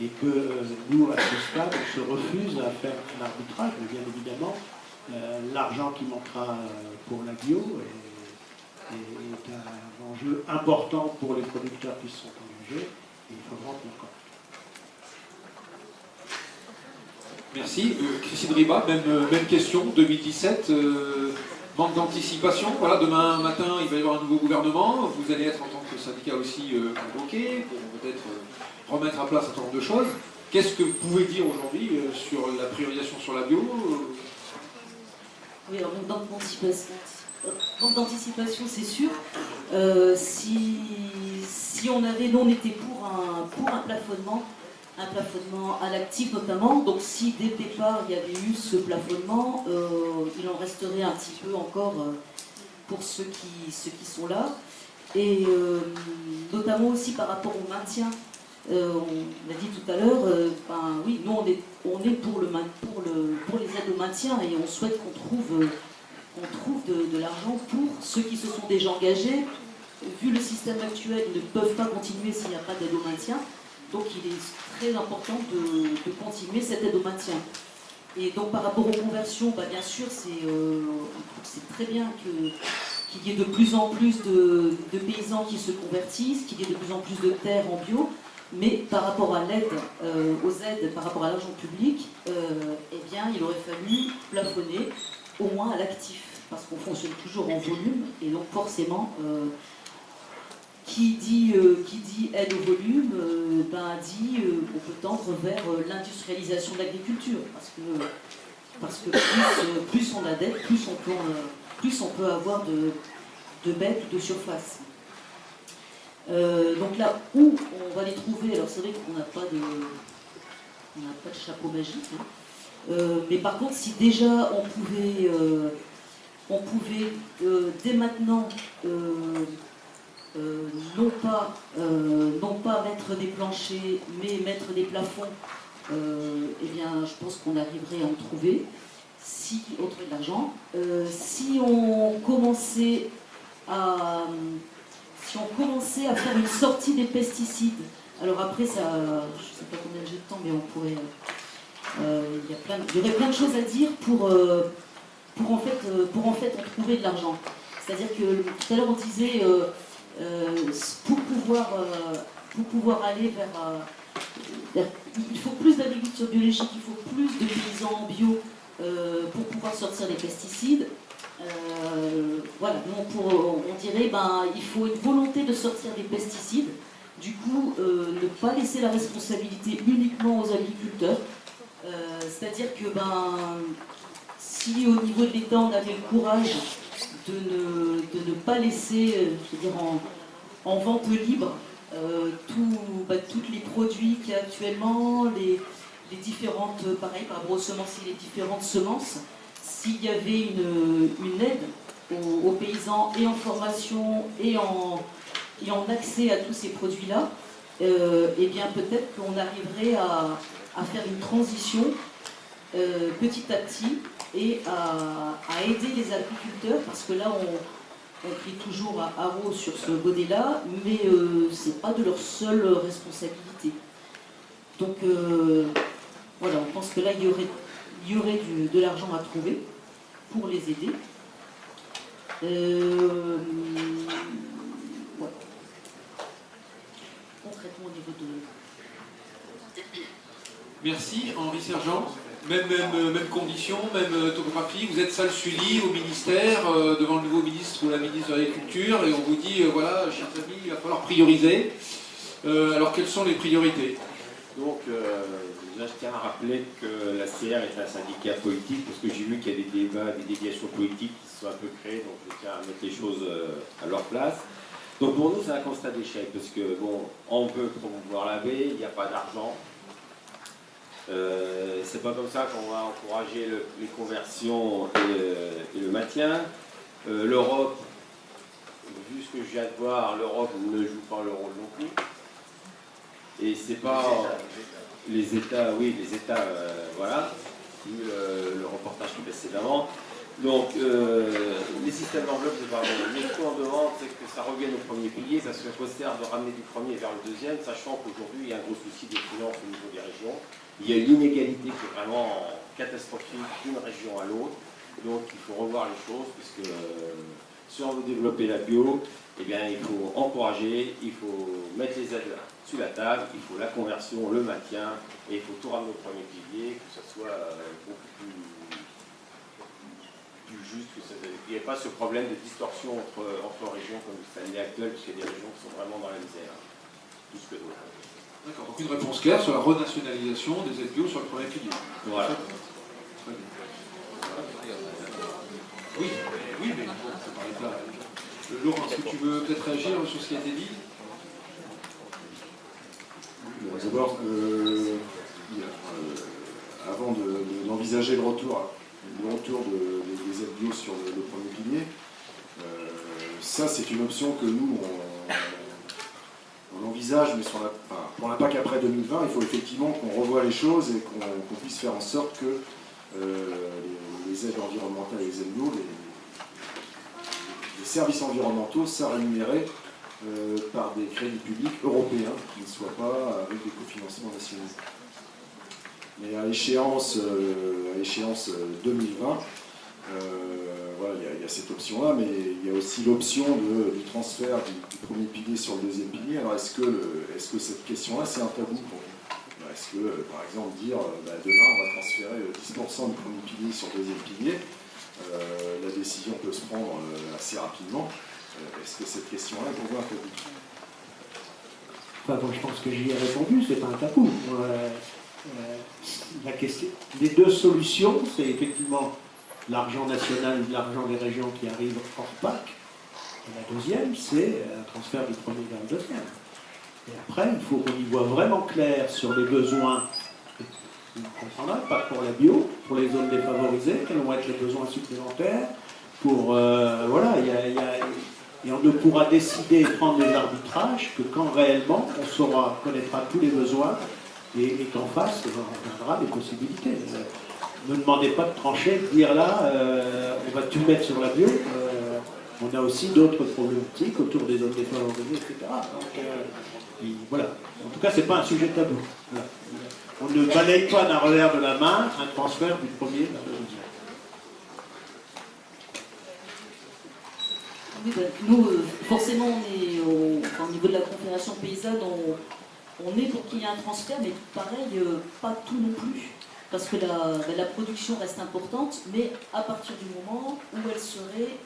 et que nous, à ce stade, on se refuse à faire l'arbitrage, mais bien évidemment, l'argent qui manquera pour la bio est un enjeu important pour les producteurs qui se sont engagés, et il faudra en tenir compte. Merci. Christine Riba, même question, 2017. Manque d'anticipation. Voilà, demain matin, il va y avoir un nouveau gouvernement. Vous allez être en tant que syndicat aussi convoqué pour peut-être remettre à plat un certain nombre de choses. Qu'est-ce que vous pouvez dire aujourd'hui sur la priorisation sur la bio? Oui, alors manque d'anticipation, c'est sûr. Si on était pour un plafonnement à l'actif notamment, donc si dès le départ il y avait eu ce plafonnement, il en resterait un petit peu encore pour ceux qui sont là, et notamment aussi par rapport au maintien. On l'a dit tout à l'heure, oui, nous on est pour les aides au maintien, et on souhaite qu'on trouve de l'argent pour ceux qui se sont déjà engagés. Vu le système actuel, ils ne peuvent pas continuer s'il n'y a pas d'aide au maintien. Donc il est très important de continuer cette aide au maintien. Et donc par rapport aux conversions, bien sûr, c'est très bien qu'il y ait de plus en plus de paysans qui se convertissent, qu'il y ait de plus en plus de terres en bio, mais par rapport à l'aide, aux aides, par rapport à l'argent public, eh bien il aurait fallu plafonner au moins à l'actif, parce qu'on fonctionne toujours en volume, et donc forcément... Qui dit aide au volume, dit qu'on peut tendre vers l'industrialisation de l'agriculture, parce que plus on a d'aide, plus on peut avoir de bêtes ou de surface. Donc là où on va les trouver, alors c'est vrai qu'on n'a pas de chapeau magique, mais par contre si déjà on pouvait dès maintenant non pas mettre des planchers, mais mettre des plafonds, eh bien, je pense qu'on arriverait à en trouver, si on trouvait de l'argent. Si on commençait à faire une sortie des pesticides, alors après, ça, je ne sais pas combien j'ai de temps, mais on pourrait, il y aurait plein de choses à dire pour en fait en trouver de l'argent. C'est-à-dire que tout à l'heure on disait, pour pouvoir aller vers il faut plus d'agriculture biologique, il faut plus de paysans bio pour pouvoir sortir des pesticides. Voilà, donc on dirait il faut une volonté de sortir des pesticides. Du coup, ne pas laisser la responsabilité uniquement aux agriculteurs. C'est-à-dire que si au niveau de l'État on avait le courage de ne pas laisser, je veux dire, en vente libre tous les produits qu'il y a actuellement, les différentes, pareil par rapport aux semences, les différentes semences, s'il y avait une aide aux paysans et en formation et en accès à tous ces produits-là, eh bien peut-être qu'on arriverait à faire une transition petit à petit et à aider les agriculteurs, parce que là on crie toujours à haro sur ce volet-là, mais c'est pas de leur seule responsabilité. Donc voilà, on pense que là il y aurait de l'argent à trouver pour les aider. Voilà. Concrètement au niveau de... Merci, Henri Sergent. Même condition, même topographie. Vous êtes salle Sully au ministère, devant le nouveau ministre ou la ministre de l'Agriculture, et on vous dit, voilà, chers amis, il va falloir prioriser. Alors, quelles sont les priorités? Donc, là, je tiens à rappeler que la CR est un syndicat politique, parce que j'ai vu qu'il y a des débats, des déviations politiques qui se sont un peu créées, donc je tiens à mettre les choses à leur place. Donc pour nous, c'est un constat d'échec, parce que, bon, on peut promouvoir la baie, il n'y a pas d'argent. C'est pas comme ça qu'on va encourager les conversions et le maintien. L'Europe, vu ce que je viens de voir, l'Europe ne joue pas le rôle non plus. Et c'est pas les États, oui, les États, voilà, vu le reportage précédemment. Donc, les systèmes d'enveloppe, c'est pas bon. Mais ce qu'on demande, c'est que ça revienne au premier pilier, parce qu'on considère de ramener du premier vers le deuxième, sachant qu'aujourd'hui, il y a un gros souci des finances au niveau des régions. Il y a une inégalité qui est vraiment catastrophique d'une région à l'autre. Donc, il faut revoir les choses, puisque si on veut développer la bio, eh bien, il faut encourager, il faut mettre les aides sur la table, il faut la conversion, le maintien, et il faut tout ramener au premier pilier, que ce soit beaucoup plus juste, qu'il n'y ait pas ce problème de distorsion entre régions comme l'année actuelle, puisqu'il y a des régions qui sont vraiment dans la misère, tout ce que d'autres. D'accord, donc une réponse claire sur la renationalisation des aides bio sur le premier pilier. Voilà. Très bien. Oui, mais bon, ça paraît là. Laurent, est-ce que tu veux peut-être réagir sur ce qui a été dit? D'abord, avant d'envisager le retour des aides bio sur le premier pilier, ça c'est une option que nous on envisage, mais pour la PAC après 2020, il faut effectivement qu'on revoie les choses et qu'on puisse faire en sorte que les aides environnementales et les aides bio, les services environnementaux soient rémunérés par des crédits publics européens qui ne soient pas avec des cofinancements nationaux. Mais à échéance 2020, voilà, il y a cette option-là, mais il y a aussi l'option du transfert du premier pilier sur le deuxième pilier. Alors est-ce que cette question-là, c'est un tabou pour vous? Est-ce que, par exemple, dire demain, on va transférer 10% du premier pilier sur le deuxième pilier, la décision peut se prendre assez rapidement. Est-ce que cette question-là est pour vous un tabou? Enfin, bon, je pense que j'y ai répondu, c'est pas un tabou. La question, les deux solutions, c'est effectivement l'argent national, l'argent des régions qui arrive hors PAC. Et la deuxième, c'est un transfert du premier vers le deuxième. Et après, il faut qu'on y voit vraiment clair sur les besoins comprendra, pas pour la bio, pour les zones défavorisées, quels vont être les besoins supplémentaires, pour voilà, et on ne pourra décider et prendre les arbitrages que quand réellement on connaîtra tous les besoins et qu'en face, on viendra des possibilités. Ne demandez pas de trancher, de dire là, on va tout mettre sur la bio. On a aussi d'autres problématiques autour des zones défavorisées, etc. Donc, voilà. En tout cas, ce n'est pas un sujet tabou. Voilà. On ne balaye pas d'un revers de la main un transfert du premier vers le deuxième. Oui, ben, nous, forcément, on est au niveau de la Confédération paysanne, on est pour qu'il y ait un transfert, mais pareil, pas tout non plus. Parce que la production reste importante, mais à partir du moment où elle serait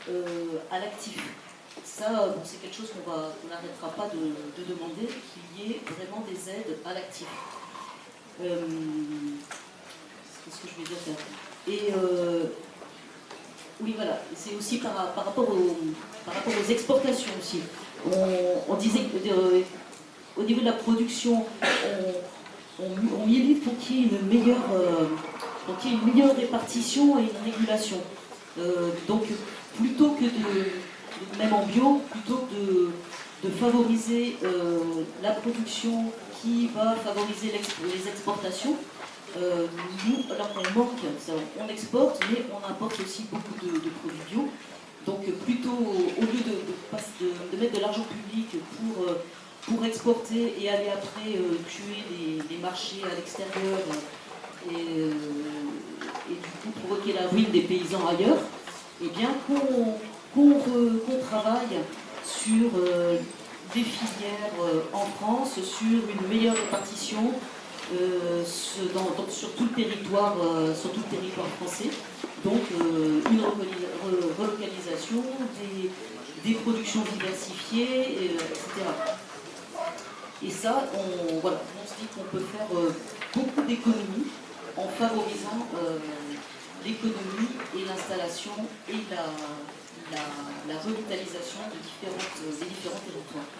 à l'actif. Ça, bon, c'est quelque chose qu'on n'arrêtera pas de demander, qu'il y ait vraiment des aides à l'actif. Qu'est-ce que je vais dire faire ? Et oui, voilà, c'est aussi par rapport aux exportations aussi. On disait qu'au niveau de la production, on milite pour qu'il y ait une meilleure répartition et une régulation. Donc, plutôt que même en bio, plutôt que de favoriser la production qui va favoriser les exportations, nous, alors qu'on manque, on exporte, mais on importe aussi beaucoup de produits bio. Donc, plutôt, au lieu de mettre de l'argent public pour exporter et aller après tuer les marchés à l'extérieur et du coup provoquer la ruine des paysans ailleurs, et bien qu'on travaille sur des filières en France, sur une meilleure répartition sur tout le territoire français, donc une relocalisation, des productions diversifiées, etc. Et ça, on se dit qu'on peut faire beaucoup d'économies en favorisant l'économie et l'installation et la revitalisation des différents territoires.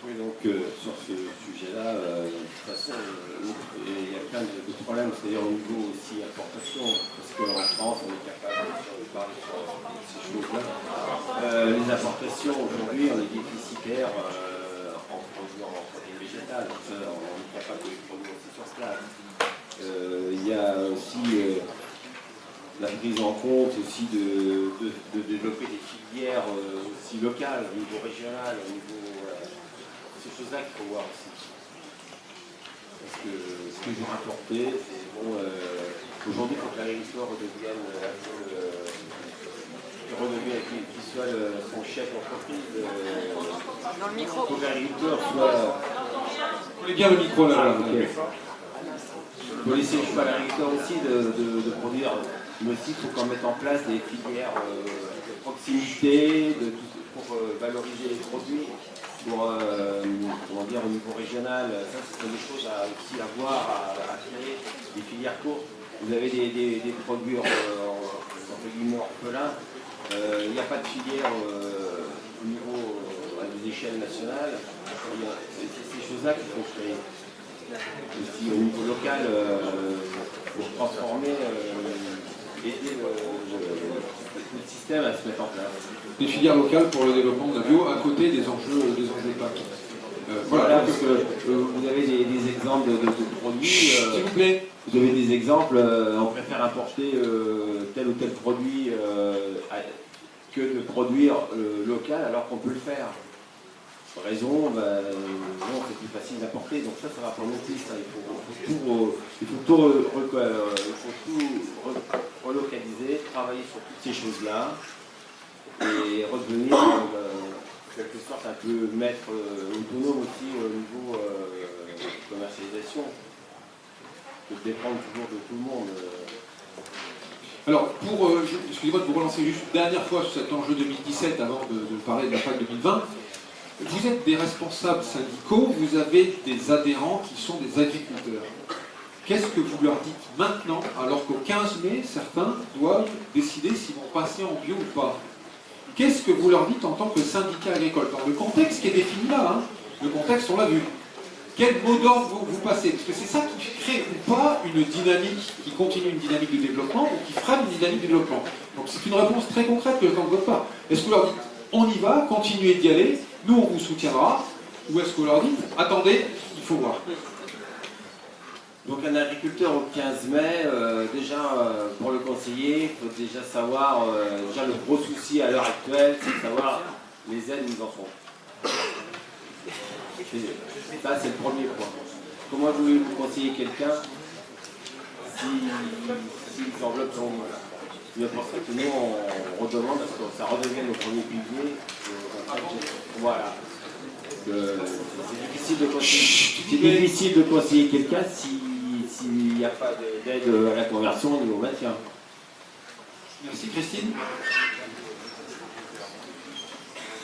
Oui, donc sur ce sujet-là, de toute façon, il y a plein de problèmes, c'est-à-dire au niveau aussi importation, parce qu'en France, on est capable de parler sur ces choses-là. Les importations, aujourd'hui, on est déficitaire en produits en protéines végétales, donc ça, on est capable de les produire aussi sur place. Il y a aussi la prise en compte aussi de développer des filières aussi locales, au niveau régional, au niveau... ces choses-là qu'il faut voir aussi. Parce que ce que j'ai rapporté, c'est bon, aujourd'hui, il faut que l'agriculteur redevienne qu'il soit son chef d'entreprise. Dans le micro. Il faut que l'agriculteur soit. Vous voulez bien le micro là, Okay. Il faut laisser le choix à l'agriculteur aussi de produire. Mais aussi, il faut qu'on mette en place des filières de proximité, pour valoriser les produits. Pour, comment dire, au niveau régional, ça ce sont des choses aussi à voir, à créer, des filières courtes. Vous avez des produits entre guillemets orphelins, il n'y a pas de filière au niveau des échelles nationales. C'est ces choses-là qu'il faut créer. Aussi au niveau local, pour transformer, aider le système à se mettre en place. Des filières locales pour le développement de la bio à côté des enjeux PAC. Voilà, parce que vous avez des exemples de produits. S'il vous plaît. Vous avez des exemples, on préfère importer tel ou tel produit que de produire local alors qu'on peut le faire. Raison, non, c'est plus facile d'importer, donc ça va pas monter, ça. Il faut tout relocaliser, travailler sur toutes ces choses-là et redevenir en quelque sorte un peu maître autonome aussi au niveau commercialisation, de dépendre toujours de tout le monde. Alors, excusez-moi de vous relancer juste une dernière fois sur cet enjeu 2017 avant de parler de la PAC 2020. Vous êtes des responsables syndicaux, vous avez des adhérents qui sont des agriculteurs. Qu'est-ce que vous leur dites maintenant, alors qu'au 15 mai, certains doivent décider s'ils vont passer en bio ou pas? Qu'est-ce que vous leur dites en tant que syndicat agricole? Dans le contexte qui est défini là, hein. Le contexte, on l'a vu. quel mot d'ordre vous passez? Parce que c'est ça qui crée ou pas une dynamique, qui continue une dynamique de développement ou qui freine une dynamique de développement. Donc c'est une réponse très concrète que j'attends de votre part. Est-ce que vous leur dites on y va, continuez d'y aller, nous on vous soutiendra, ou est-ce que vous leur dites attendez, il faut voir? Donc un agriculteur au 15 mai, pour le conseiller, il faut déjà savoir, déjà le gros souci à l'heure actuelle, c'est de savoir les aides où ils en sont. Ça c'est le premier point. Comment voulez-vous conseiller quelqu'un s'il s'enveloppe sur nous? C'est pour ça que nous on redemande à ce que ça redevienne nos premiers piliers. Voilà. C'est difficile de conseiller quelqu'un s'il n'y a pas d'aide à la conversion au niveau maintien. Merci Christine.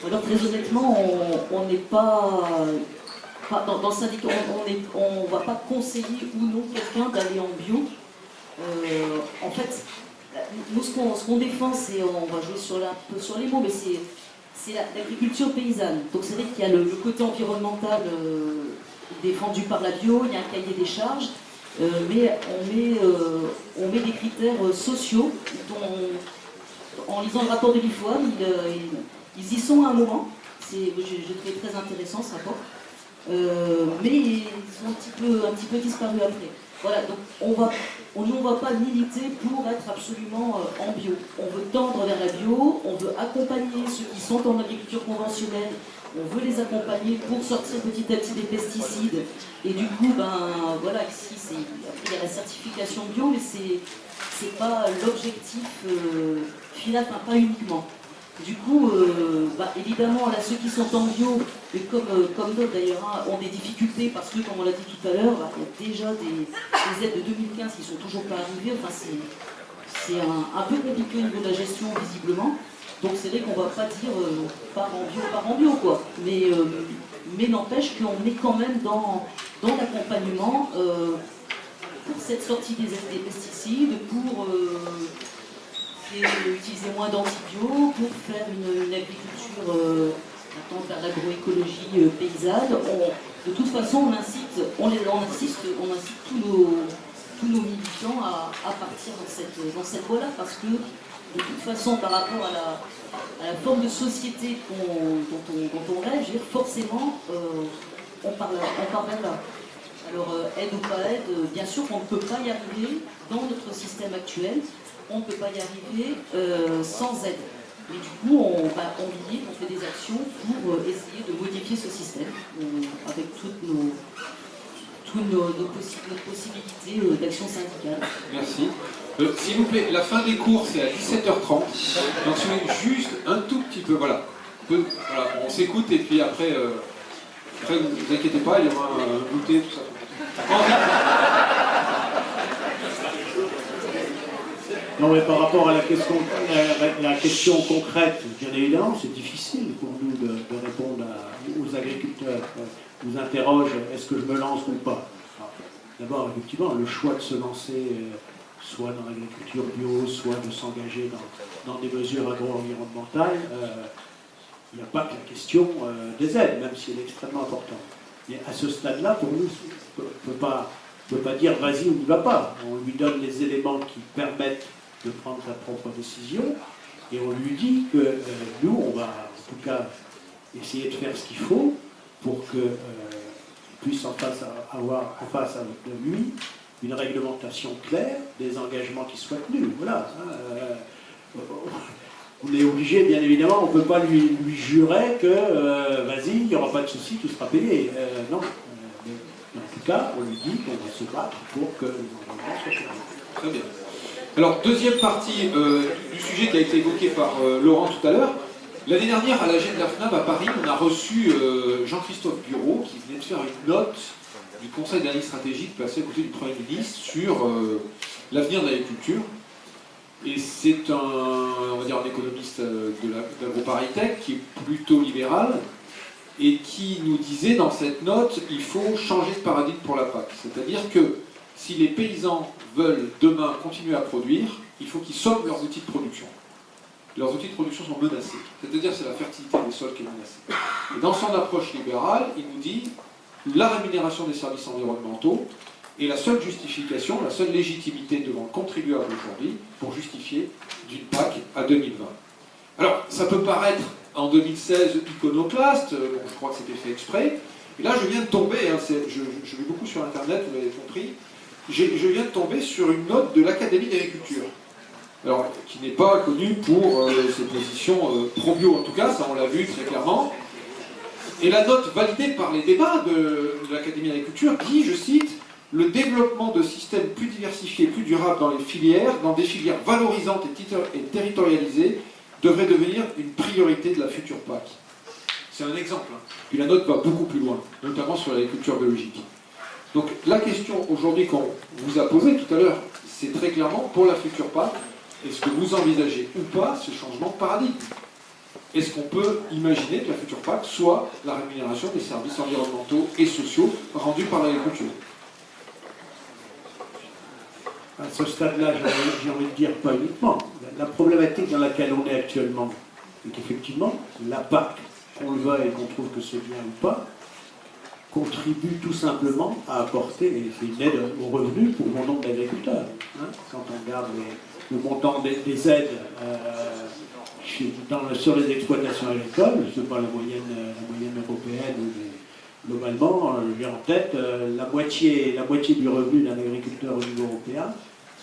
Alors très honnêtement, on n'est pas... Dans le syndicat, on ne va pas conseiller ou non quelqu'un d'aller en bio. En fait, nous ce qu'on défend, c'est, on va jouer un peu sur les mots, mais c'est l'agriculture paysanne. Donc c'est vrai qu'il y a le côté environnemental défendu par la bio, il y a un cahier des charges, mais on met des critères sociaux dont, en lisant le rapport de l'IFOAM, ils y sont à un moment. J'ai trouvé très intéressant ce rapport. Mais ils ont un petit peu disparu après. Voilà, donc on va pas militer pour être absolument en bio. On veut tendre vers la bio, on veut accompagner ceux qui sont en agriculture conventionnelle, on veut les accompagner pour sortir petit à petit des pesticides. Et du coup, voilà, ici, il y a la certification bio, mais c'est pas l'objectif final, enfin, pas uniquement. Du coup, évidemment, là, ceux qui sont en bio, et comme d'autres d'ailleurs, ont des difficultés parce que, comme on l'a dit tout à l'heure, il y a déjà des aides de 2015 qui ne sont toujours pas arrivées. Enfin, c'est un peu compliqué au niveau de la gestion, visiblement. Donc c'est vrai qu'on ne va pas dire part en bio, quoi. Mais n'empêche qu'on est quand même dans l'accompagnement pour cette sortie des pesticides, pour... utiliser moins d'antibiotiques, pour faire une agriculture vers l'agroécologie paysanne. De toute façon, on incite tous nos militants à partir dans cette voie-là, parce que de toute façon, par rapport à la forme de société dont on rêve, je veux dire, forcément, on part vers là. Alors, aide ou pas aide, bien sûr qu'on ne peut pas y arriver dans notre système actuel. On ne peut pas y arriver sans aide. Mais du coup, on milite, on fait des actions pour essayer de modifier ce système avec toutes nos possibilités d'action syndicale. Merci. S'il vous plaît, la fin des cours, c'est à 17h30. Donc, si vous voulez juste un tout petit peu, voilà. Voilà, on s'écoute et puis après, ne vous inquiétez pas, il y aura un goûter, tout ça. Non, mais par rapport à la question concrète, bien évidemment, c'est difficile pour nous de répondre aux agriculteurs. Ils nous interrogent, est-ce que je me lance ou pas? D'abord, effectivement, le choix de se lancer, soit dans l'agriculture bio, soit de s'engager dans des mesures agro-environnementales, il n'y a pas que la question des aides, même si elle est extrêmement importante. Mais à ce stade-là, pour nous, on ne peut pas dire vas-y, on n'y va pas. On lui donne les éléments qui permettent de prendre sa propre décision, et on lui dit que nous, on va en tout cas essayer de faire ce qu'il faut pour qu'il puisse avoir en face de lui une réglementation claire, des engagements qui soient tenus. Voilà. On est obligé, bien évidemment, on ne peut pas lui jurer que vas-y, il n'y aura pas de souci, tout sera payé. Non. Mais en tout cas, on lui dit qu'on va se battre pour que les engagements soient payés. Très bien. Alors, deuxième partie du sujet qui a été évoqué par Laurent tout à l'heure. L'année dernière, à la GEN de la FNAB à Paris, on a reçu Jean-Christophe Bureau qui venait de faire une note du Conseil d'analyse stratégique placé à côté du Premier ministre sur l'avenir de l'agriculture. Et c'est on va dire, un économiste de l'AgroParisTech qui est plutôt libéral et qui nous disait dans cette note il faut changer de paradigme pour la PAC. C'est-à-dire que si les paysans veulent demain continuer à produire, il faut qu'ils sauvent leurs outils de production. Leurs outils de production sont menacés. C'est-à-dire que c'est la fertilité des sols qui est menacée. Et dans son approche libérale, il nous dit la rémunération des services environnementaux est la seule justification, la seule légitimité devant le contribuable aujourd'hui pour justifier d'une PAC à 2020. Alors, ça peut paraître en 2016 iconoclaste, bon, je crois que c'était fait exprès, et là je viens de tomber, hein, je vais beaucoup sur Internet, vous l'avez compris, je viens de tomber sur une note de l'Académie d'agriculture, alors qui n'est pas connue pour ses positions pro-bio, en tout cas, ça on l'a vu très clairement, et la note validée par les débats de l'Académie d'agriculture dit, je cite, « Le développement de systèmes plus diversifiés, plus durables dans les filières, dans des filières valorisantes et territorialisées, devrait devenir une priorité de la future PAC. » C'est un exemple. Hein. Puis la note va beaucoup plus loin, notamment sur l'agriculture biologique. Donc la question aujourd'hui qu'on vous a posée tout à l'heure, c'est très clairement pour la future PAC, est-ce que vous envisagez ou pas ce changement de paradigme? Est-ce qu'on peut imaginer que la future PAC soit la rémunération des services environnementaux et sociaux rendus par l'agriculture? À ce stade-là, j'ai envie de dire pas uniquement. La problématique dans laquelle on est actuellement, c'est qu'effectivement, la PAC, qu'on le veuille et qu'on trouve que c'est bien ou pas, contribue tout simplement à apporter, et c'est une aide aux revenus pour bon nombre d'agriculteurs. Hein, quand on regarde le montant des aides sur les exploitations agricoles, je ne sais pas la moyenne européenne, mais globalement, j'ai en tête la moitié du revenu d'un agriculteur au niveau européen,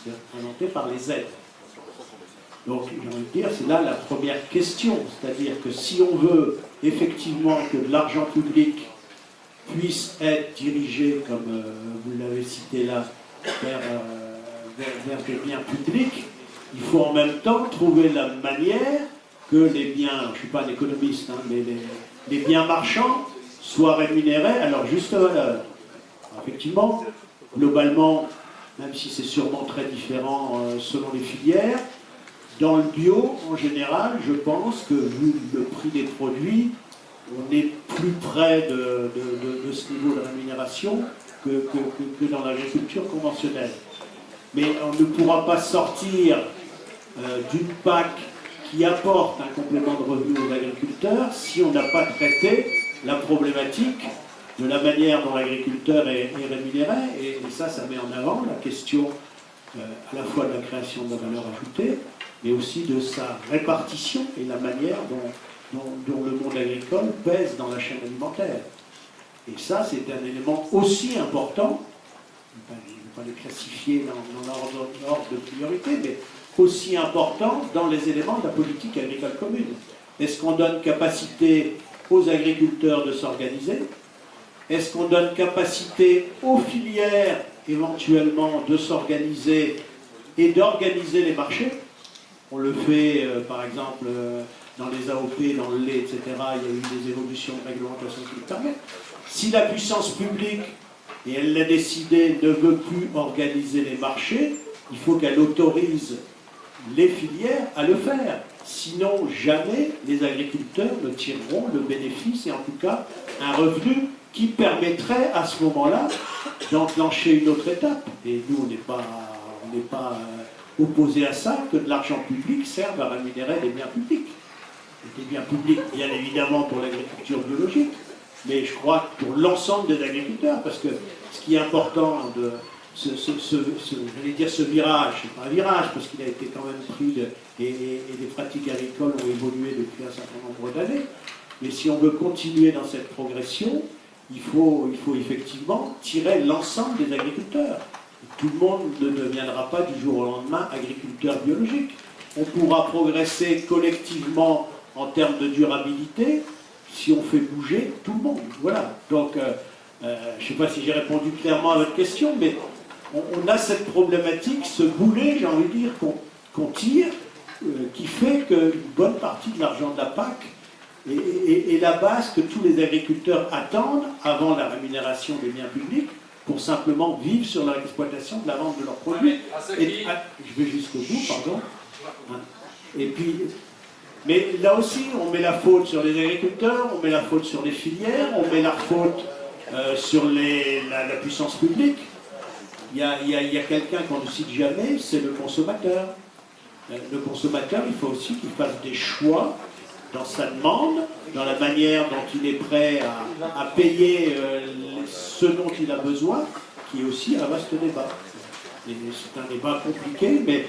c'est représenté par les aides. Donc, j'ai envie de dire, c'est là la première question, c'est-à-dire que si on veut effectivement que de l'argent public puisse être dirigé, comme vous l'avez cité là, vers des biens publics, il faut en même temps trouver la manière que les biens, je ne suis pas un économiste, hein, mais les biens marchands soient rémunérés à leur juste valeur. Effectivement, globalement, même si c'est sûrement très différent selon les filières, dans le bio, en général, je pense que vu le prix des produits, on est plus près de ce niveau de rémunération que dans l'agriculture conventionnelle. Mais on ne pourra pas sortir d'une PAC qui apporte un complément de revenus aux agriculteurs si on n'a pas traité la problématique de la manière dont l'agriculteur est rémunéré. Et ça met en avant la question à la fois de la création de la valeur ajoutée, mais aussi de sa répartition et la manière dont le monde agricole pèse dans la chaîne alimentaire. Et ça, c'est un élément aussi important, je ne vais pas les classifier dans leur ordre de priorité, mais aussi important dans les éléments de la politique agricole commune. Est-ce qu'on donne capacité aux agriculteurs de s'organiser? Est-ce qu'on donne capacité aux filières éventuellement de s'organiser et d'organiser les marchés? On le fait par exemple dans les AOP, dans le lait, etc. Il y a eu des évolutions de réglementation qui le permettent. Si la puissance publique, et elle l'a décidé, ne veut plus organiser les marchés, il faut qu'elle autorise les filières à le faire. Sinon, jamais les agriculteurs ne tireront le bénéfice et en tout cas un revenu qui permettrait à ce moment-là d'enclencher une autre étape. Et nous, on n'est pas opposé à ça, que de l'argent public serve à rémunérer des biens publics. Des biens publics, bien évidemment, pour l'agriculture biologique, mais je crois pour l'ensemble des agriculteurs, parce que ce qui est important de j'allais dire ce virage, c'est pas un virage, parce qu'il a été quand même pris, et les pratiques agricoles ont évolué depuis un certain nombre d'années, mais si on veut continuer dans cette progression, il faut effectivement tirer l'ensemble des agriculteurs. Tout le monde ne deviendra pas du jour au lendemain agriculteur biologique. On pourra progresser collectivement en termes de durabilité si on fait bouger tout le monde. Voilà. Donc, je ne sais pas si j'ai répondu clairement à votre question, mais on a cette problématique, ce boulet, j'ai envie de dire, qu'on tire, qui fait qu'une bonne partie de l'argent de la PAC est la base que tous les agriculteurs attendent avant la rémunération des biens publics pour simplement vivre sur leur exploitation de la vente de leurs produits. Je vais jusqu'au bout, pardon. Et puis, mais là aussi, on met la faute sur les agriculteurs, on met la faute sur les filières, on met la faute sur la puissance publique. Il y a quelqu'un qu'on ne cite jamais, c'est le consommateur. Le consommateur, il faut aussi qu'il fasse des choix dans sa demande, dans la manière dont il est prêt à payer ce dont il a besoin, qui est aussi un vaste débat. C'est un débat compliqué, mais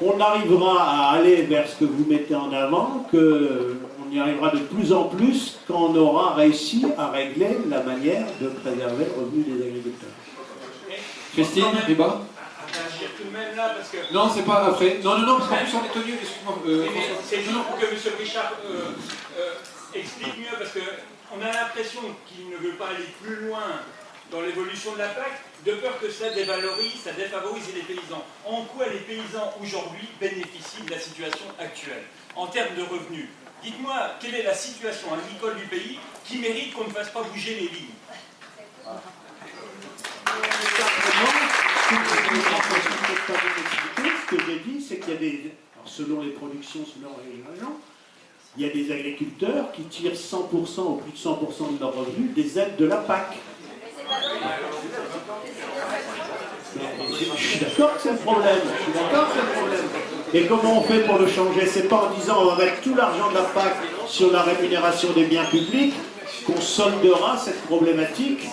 on arrivera à aller vers ce que vous mettez en avant, qu'on y arrivera de plus en plus quand on aura réussi à régler la manière de préserver le revenu des agriculteurs. Christine, débat? Tout de même là, parce que... Non, c'est pas après. Non, parce qu'en plus on est tenu, excuse-moi. C'est juste pour que M. Richard explique mieux, parce qu'on a l'impression qu'il ne veut pas aller plus loin dans l'évolution de la PAC, de peur que ça dévalorise, ça défavorise les paysans. En quoi les paysans aujourd'hui bénéficient de la situation actuelle en termes de revenus? Dites-moi, quelle est la situation agricole du pays qui mérite qu'on ne fasse pas bouger les lignes? Ce que j'ai dit, c'est qu'il y a des, alors selon les productions, selon les régions, il y a des agriculteurs qui tirent 100% ou plus de 100% de leurs revenus des aides de la PAC. Je suis d'accord que c'est le problème. Et comment on fait pour le changer? C'est pas en disant on va mettre tout l'argent de la PAC sur la rémunération des biens publics qu'on soldera cette problématique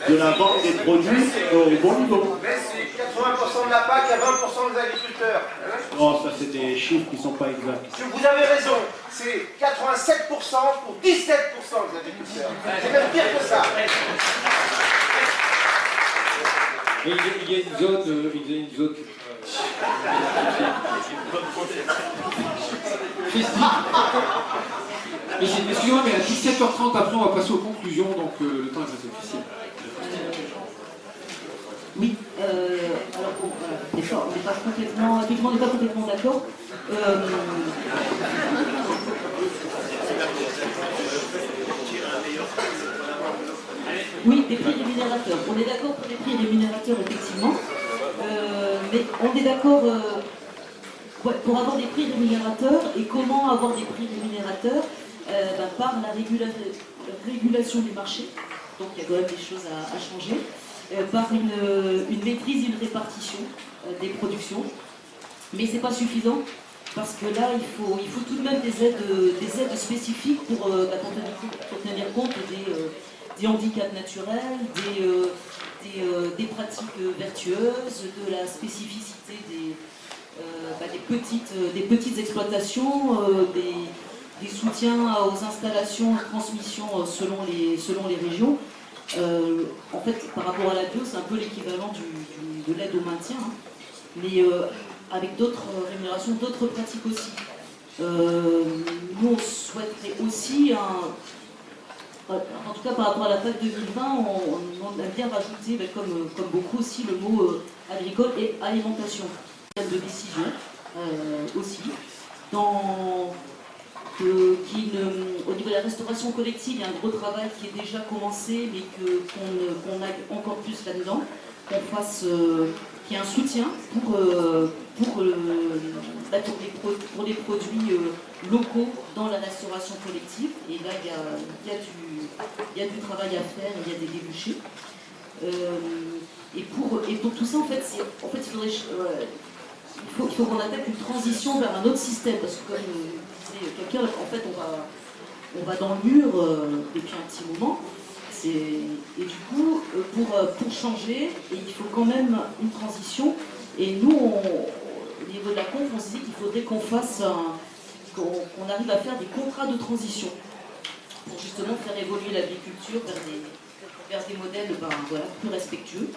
de la vente des produits au bon niveau. Mais c'est 80% de la PAC à 20% des agriculteurs. Oh, ça c'est des chiffres qui ne sont pas exacts. Vous avez raison, c'est 87% pour 17% des agriculteurs. C'est même pire que ça. Et il y a une zone... Christine, excusez-moi, mais à 17h30 après on va passer aux conclusions, donc le temps est assez difficile. Oui, alors bon, voilà, on n'est pas complètement, effectivement, on n'est pas complètement d'accord. Oui, des prix rémunérateurs. On est d'accord pour les prix rémunérateurs, effectivement. Mais on est d'accord pour avoir des prix rémunérateurs. Et comment avoir des prix rémunérateurs? Par la régulation du marché. Donc il y a quand même des choses à changer. Par une maîtrise, une répartition des productions. Mais ce n'est pas suffisant. Parce que là, il faut tout de même des aides spécifiques pour tenir compte des handicaps naturels, des pratiques vertueuses, de la spécificité des petites exploitations, des soutiens aux installations et transmissions selon les régions. En fait, par rapport à la bio, c'est un peu l'équivalent de l'aide au maintien, hein, mais avec d'autres rémunérations, d'autres pratiques aussi. Nous, on souhaiterait aussi en tout cas, par rapport à la PAC 2020, on a bien rajouté, comme beaucoup aussi, le mot agricole et alimentation. De décision aussi. Au niveau de la restauration collective, il y a un gros travail qui est déjà commencé, mais qu'on aille encore plus là-dedans, qu'il y ait un soutien pour les produits locaux dans la restauration collective. Et là, il y a du travail à faire, il y a des débouchés. Et pour tout ça, en fait, il faut qu'on attaque une transition vers un autre système, parce que comme disait quelqu'un, en fait, on va dans le mur depuis un petit moment. Et du coup, pour changer, il faut quand même une transition. Et nous, au niveau de la conf, on se dit qu'il faudrait qu'on arrive à faire des contrats de transition pour justement faire évoluer l'agriculture vers des modèles plus respectueux.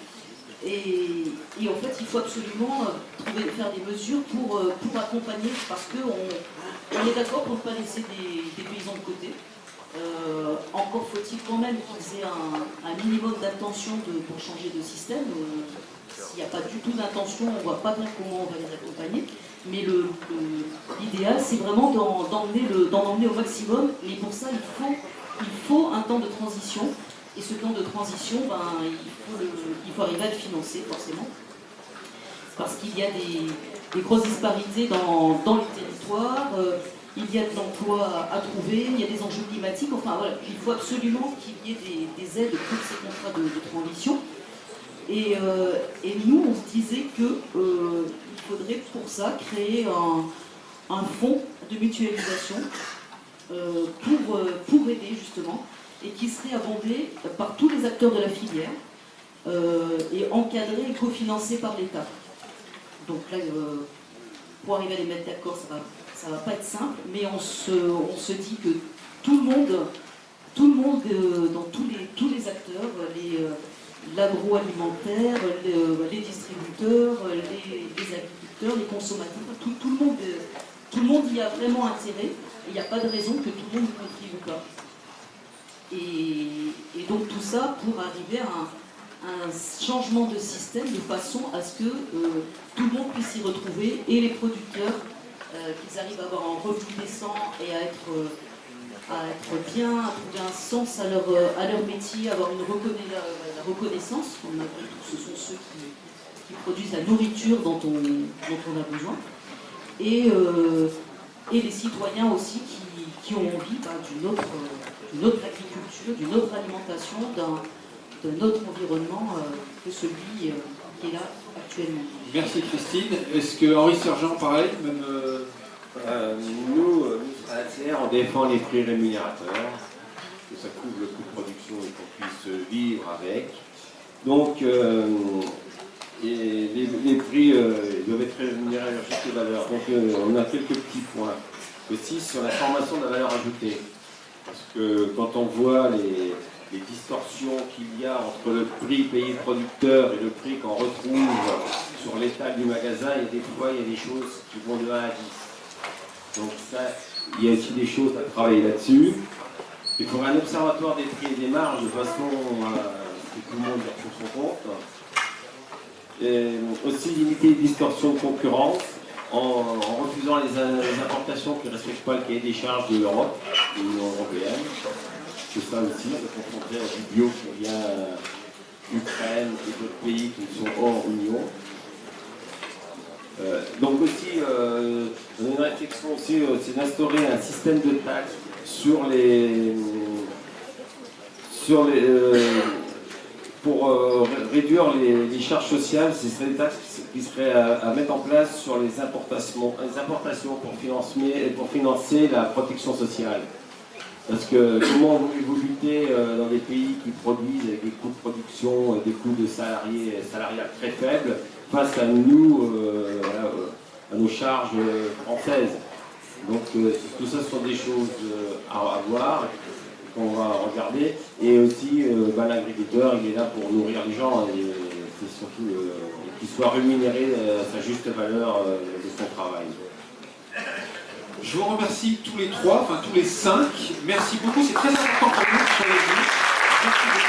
Et en fait, il faut absolument faire des mesures pour accompagner, parce qu'on est d'accord pour ne pas laisser des paysans de côté. Encore faut-il quand même qu'ils aient un minimum d'intention pour changer de système. S'il n'y a pas du tout d'intention, on ne voit pas bien comment on va les accompagner. Mais l'idéal, c'est vraiment d'en emmener au maximum. Et pour ça, il faut un temps de transition. Et ce temps de transition, il faut arriver à le financer, forcément. Parce qu'il y a des grosses disparités dans les territoires, il y a de l'emploi à trouver, il y a des enjeux climatiques. Enfin voilà, il faut absolument qu'il y ait des aides pour ces contrats de transition. Et nous, on se disait qu'il faudrait pour ça créer un fonds de mutualisation pour aider justement, et qui serait abondé par tous les acteurs de la filière et encadré et cofinancé par l'État. Donc là, pour arriver à les mettre d'accord, ça va pas être simple, mais on se dit que tout le monde dans tous les acteurs, l'agroalimentaire, les distributeurs, les agriculteurs, les consommateurs, tout le monde y a vraiment intérêt, et il n'y a pas de raison que tout le monde ne contribue pas. Et donc tout ça pour arriver à un changement de système de façon à ce que tout le monde puisse s'y retrouver, et les producteurs, qu'ils arrivent à avoir un revenu décent et à être bien, à trouver un sens à leur métier, avoir la reconnaissance. Malgré tout, ce sont ceux qui produisent la nourriture dont on a besoin. Et les citoyens aussi qui ont envie d'une autre agriculture, d'une autre alimentation, d'un autre environnement que celui qui est là actuellement. Merci Christine. Est-ce que Henri Sergent, pareil, même nous, à l'ACR, on défend les prix rémunérateurs, que ça couvre le coût de production et qu'on puisse vivre avec. Donc, les prix doivent être rémunérés à leur juste valeur. Donc, on a quelques petits points. Aussi sur la formation de la valeur ajoutée. Parce que quand on voit les distorsions qu'il y a entre le prix payé producteur et le prix qu'on retrouve sur l'étal du magasin, des fois il y a des choses qui vont de 1 à 10. Donc ça, il y a aussi des choses à travailler là-dessus. Il faudra un observatoire des prix et des marges de façon que tout le monde y retrouve son compte. Et aussi limiter les distorsions de concurrence en refusant les importations qui ne respectent pas le cahier des charges de l'Europe, de l'Union européenne. C'est ça aussi, on est confronté à du bio qui vient d'Ukraine et d'autres pays qui sont hors Union. Donc aussi, une réflexion aussi, c'est d'instaurer un système de taxes pour réduire les charges sociales. Ce seraient des taxes qui seraient à mettre en place sur les importations pour financer la protection sociale. Parce que comment voulez-vous lutter dans des pays qui produisent avec des coûts de production, des coûts de salariat très faibles, face à nous, à nos charges françaises. Donc tout ça ce sont des choses à voir, qu'on va regarder. Et aussi, l'agriculteur, il est là pour nourrir les gens, et c'est surtout qu'il soit rémunéré à sa juste valeur de son travail. Je vous remercie tous les trois, enfin tous les 5. Merci beaucoup, c'est très important pour nous sur les 10. Merci beaucoup.